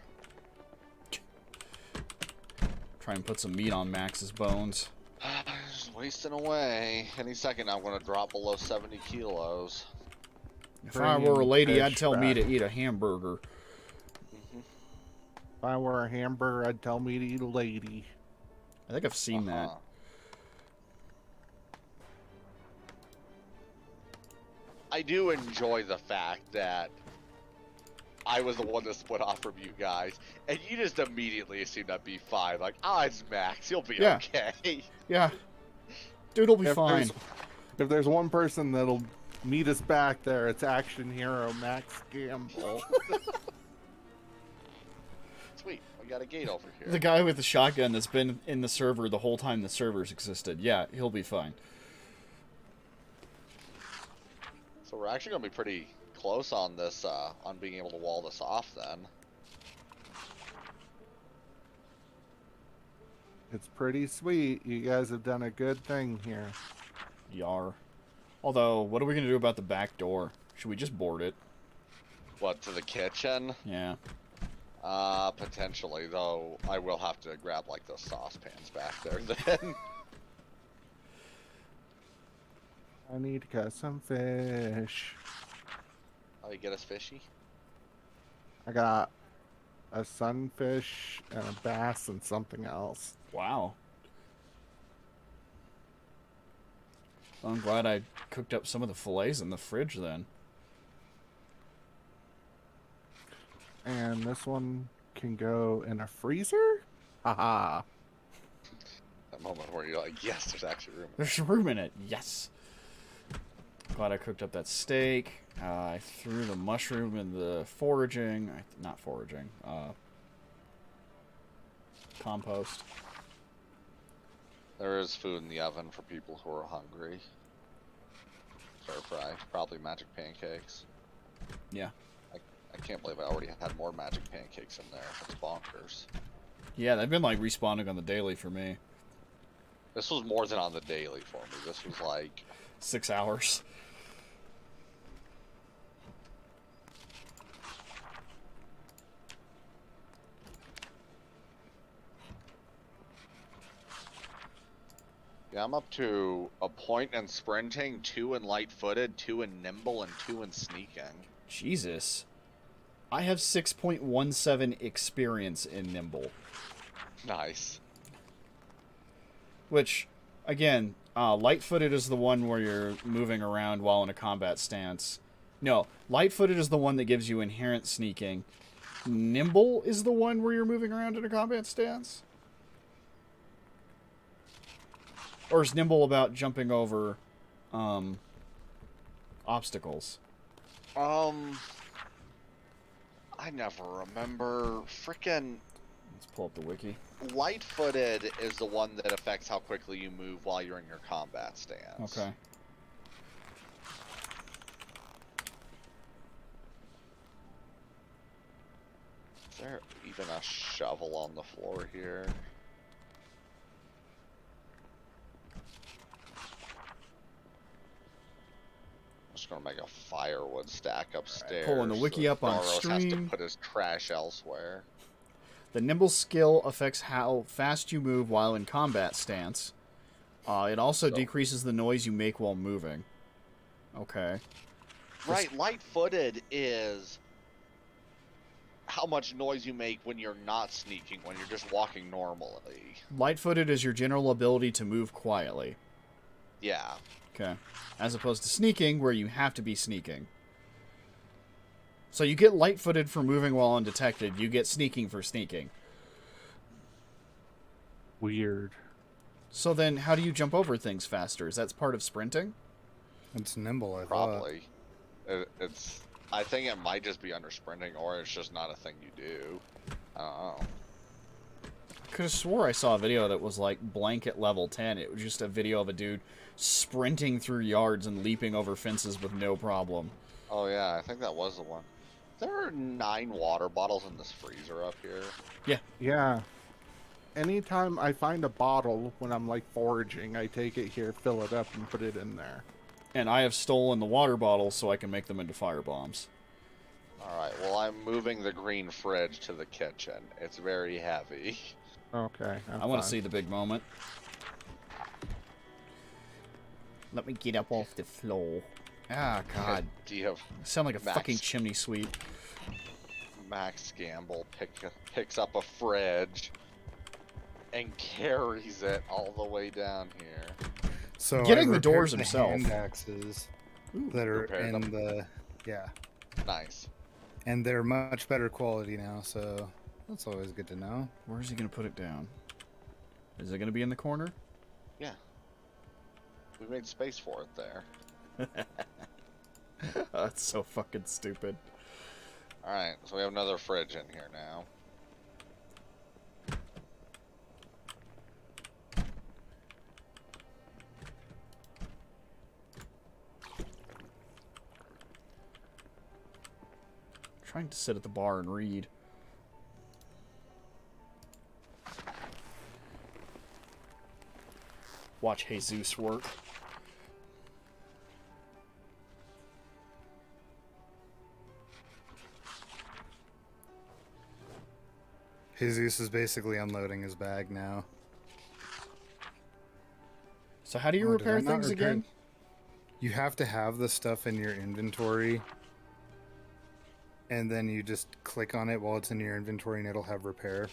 Try and put some meat on Max's bones. Just wasting away. Any second, I'm gonna drop below 70 kilos. If I were a lady, I'd fish tell me back. to eat a hamburger. If I were a hamburger, I'd tell me to eat a lady. I think I've seen that. I do enjoy the fact that I was the one that split off from you guys, and you just immediately assumed I'd be fine. Like, it's Max, he'll be Yeah. okay. Yeah. Dude'll be If fine. If there's one person that'll meet us back there, it's action hero Max Gamble. Sweet, we got a gate over here. The guy with the shotgun that's been in the server the whole time the servers existed. Yeah, he'll be fine. So we're actually gonna be pretty close on this, on being able to wall this off then. It's pretty sweet. You guys have done a good thing here. Yar. Although, what are we going to do about the back door? Should we just board it? What, to the kitchen? Yeah. Potentially, though I will have to grab, like, those saucepans back there then. I need to catch some fish. Oh, you get us fishy? I got a sunfish and a bass and something else. Wow. Well, I'm glad I cooked up some of the fillets in the fridge then. And this one can go in a freezer? Haha. That moment where you're like, yes, there's actually room. There's room in it. Yes. Glad I cooked up that steak. I threw the mushroom in the foraging. Not foraging. Compost. There is food in the oven for people who are hungry. Stir fry, probably magic pancakes. Yeah. I can't believe I already had more magic pancakes in there. That's bonkers. Yeah, they've been like respawning on the daily for me. This was more than on the daily for me. This was like 6 hours. yeah, I'm up to a point in sprinting, 2 in light-footed, 2 in nimble, and 2 in sneaking. Jesus. I have 6.17 experience in Nimble. Nice. Which, again, light-footed is the one where you're moving around while in a combat stance. No, light-footed is the one that gives you inherent sneaking. Nimble is the one where you're moving around in a combat stance? Or is Nimble about jumping over obstacles? I never remember. Frickin' Let's pull up the wiki. light-footed is the one that affects how quickly you move while you're in your combat stance. Okay. Is there even a shovel on the floor here? I'm just gonna make a firewood stack upstairs. pulling the wiki up on Doros has to stream. put his trash elsewhere. The Nimble skill affects how fast you move while in combat stance. It also decreases the noise you make while moving. Okay. Right, light-footed is how much noise you make when you're not sneaking, when you're just walking normally. Light-footed is your general ability to move quietly. Yeah. Okay. As opposed to sneaking, where you have to be sneaking. So you get light-footed for moving while undetected. You get sneaking for sneaking. Weird. So then, how do you jump over things faster? Is that part of sprinting? It's nimble, I thought. Probably. It's. I think it might just be under sprinting, or it's just not a thing you do. I don't know. I could have swore I saw a video that was like blanket level 10. It was just a video of a dude sprinting through yards and leaping over fences with no problem. Oh yeah, I think that was the one. There are 9 water bottles in this freezer up here. Yeah. anytime I find a bottle when I'm like foraging, I take it here, fill it up, and put it in there. And I have stolen the water bottles so I can make them into fire bombs. Alright, well, I'm moving the green fridge to the kitchen. It's very heavy. Okay. I want to see the big moment. Let me get up off the floor. Ah, God. Do you have I sound like a Max. fucking chimney sweep. Max Gamble picks up a fridge and carries it all the way down here? So Getting I the doors repaired himself. hand axes that are repaired in them. the Nice. and they're much better quality now. So that's always good to know. Where's he going to put it down? Is it going to be in the corner? Yeah. We made space for it there. That's so fucking stupid. Alright, so we have another fridge in here now. Trying to sit at the bar and read. Watch Jesus work. Jesus is basically unloading his bag now. So how do you Oh, did I repair not things repair- again? You have to have the stuff in your inventory, and then you just click on it while it's in your inventory, and it'll have repair.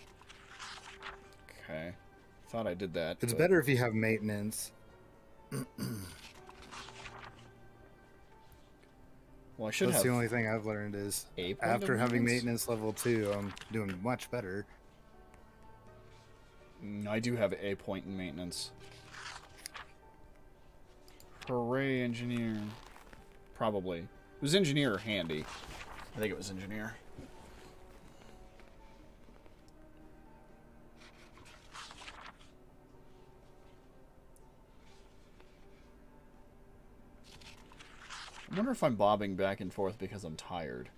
Okay. Thought I did that. It's but- better if you have maintenance. Well, I should That's have the only thing I've learned is a point of after having maintenance. maintenance level 2, I'm doing much better. I do have a point in maintenance. Hooray, engineer. Probably. It was engineer or handy. I think it was engineer. I wonder if I'm bobbing back and forth because I'm tired.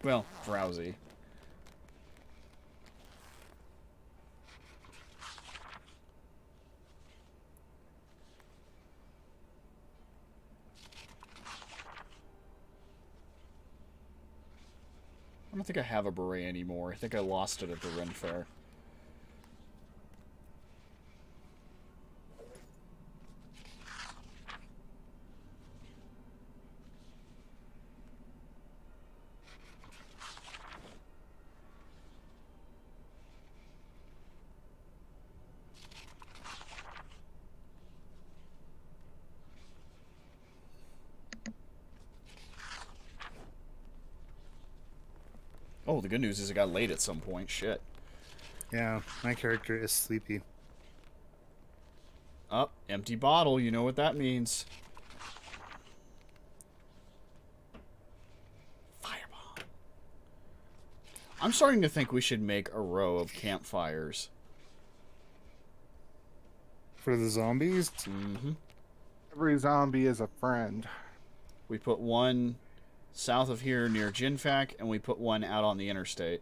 Well, drowsy. I don't think I have a beret anymore. I think I lost it at the Ren Fair. Oh, the good news is it got late at some point. Shit. Yeah, my character is sleepy. Up, empty bottle. You know what that means. Fireball. I'm starting to think we should make a row of campfires. For the zombies? Mm-hmm. Every zombie is a friend. We put one south of here near Jinfak, and we put one out on the interstate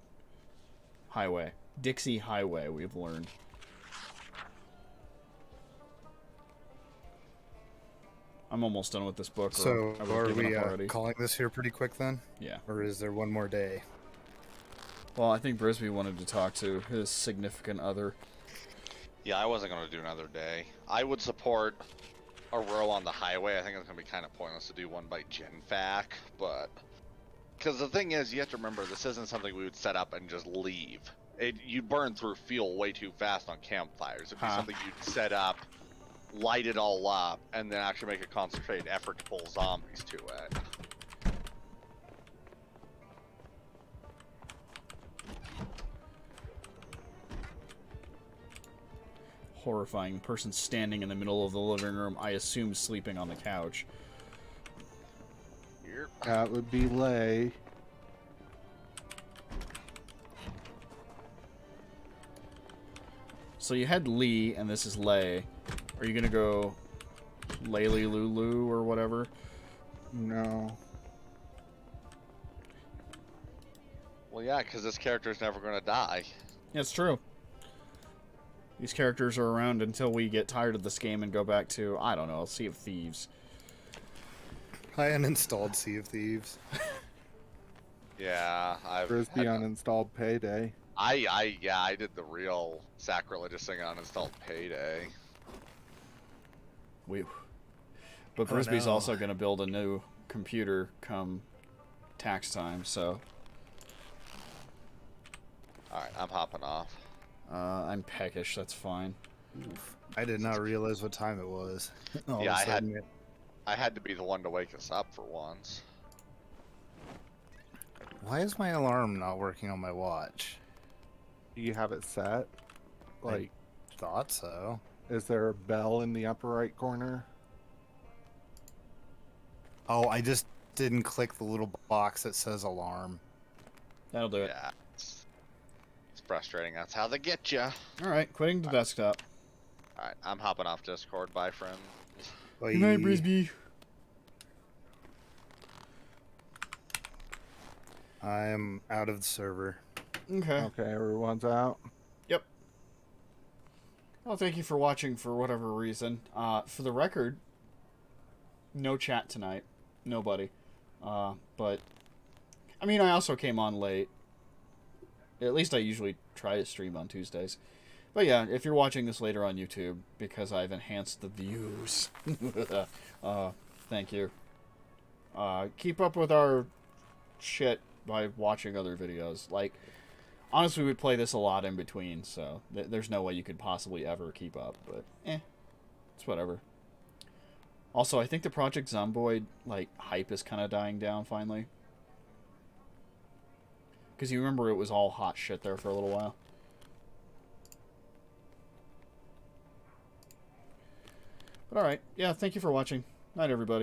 highway. Dixie Highway, we've learned. I'm almost done with this book. So, or I would've are given we up already. calling this here pretty quick then? Yeah. Or is there one more day? Well, I think Brisby wanted to talk to his significant other. Yeah, I wasn't going to do another day. I would support a row on the highway. I think it's going to be kind of pointless to do one by Jinfak, but... Because the thing is, you have to remember, this isn't something we would set up and just leave. You'd burn through fuel way too fast on campfires. It'd be something you'd set up, light it all up, and then actually make a concentrated effort to pull zombies to it. Horrifying person standing in the middle of the living room, I assume sleeping on the couch. Here. That would be Lay. So you had Lee, and this is Lay. Are you gonna go Laylee Lulu or whatever? No. Well, yeah, because this character's never going to die. It's true. These characters are around until we get tired of this game and go back to, I don't know, Sea of Thieves. I uninstalled Sea of Thieves. Yeah, I've Frisbee uninstalled Payday. I did the real sacrilegious thing on uninstalled Payday. But Oh, Frisbee's no. also going to build a new computer come tax time, so Alright, I'm hopping off. I'm peckish, that's fine. I did not realize what time it was. All Yeah, of a I had- sudden I had to be the one to wake us up for once. Why is my alarm not working on my watch? Do you have it set? Like, Thought so. is there a bell in the upper right corner? Oh, I just didn't click the little box that says alarm. That'll do it. Yeah, it's frustrating. That's how they get you. Alright, quitting the desktop. Alright, I'm hopping off Discord. Bye, friends. Good night, Frisbee. I'm out of the server. Okay. Okay, everyone's out. Yep. Well, thank you for watching for whatever reason. For the record, no chat tonight. Nobody. But, I mean, I also came on late. At least I usually try to stream on Tuesdays. But yeah, if you're watching this later on YouTube, because I've enhanced the views, thank you. Keep up with our shit by watching other videos. Like, honestly, we play this a lot in between, so there's no way you could possibly ever keep up, but it's whatever. Also, I think the Project Zomboid, like, hype is kind of dying down finally. Because you remember it was all hot shit there for a little while. But alright, yeah, thank you for watching. Night, everybody.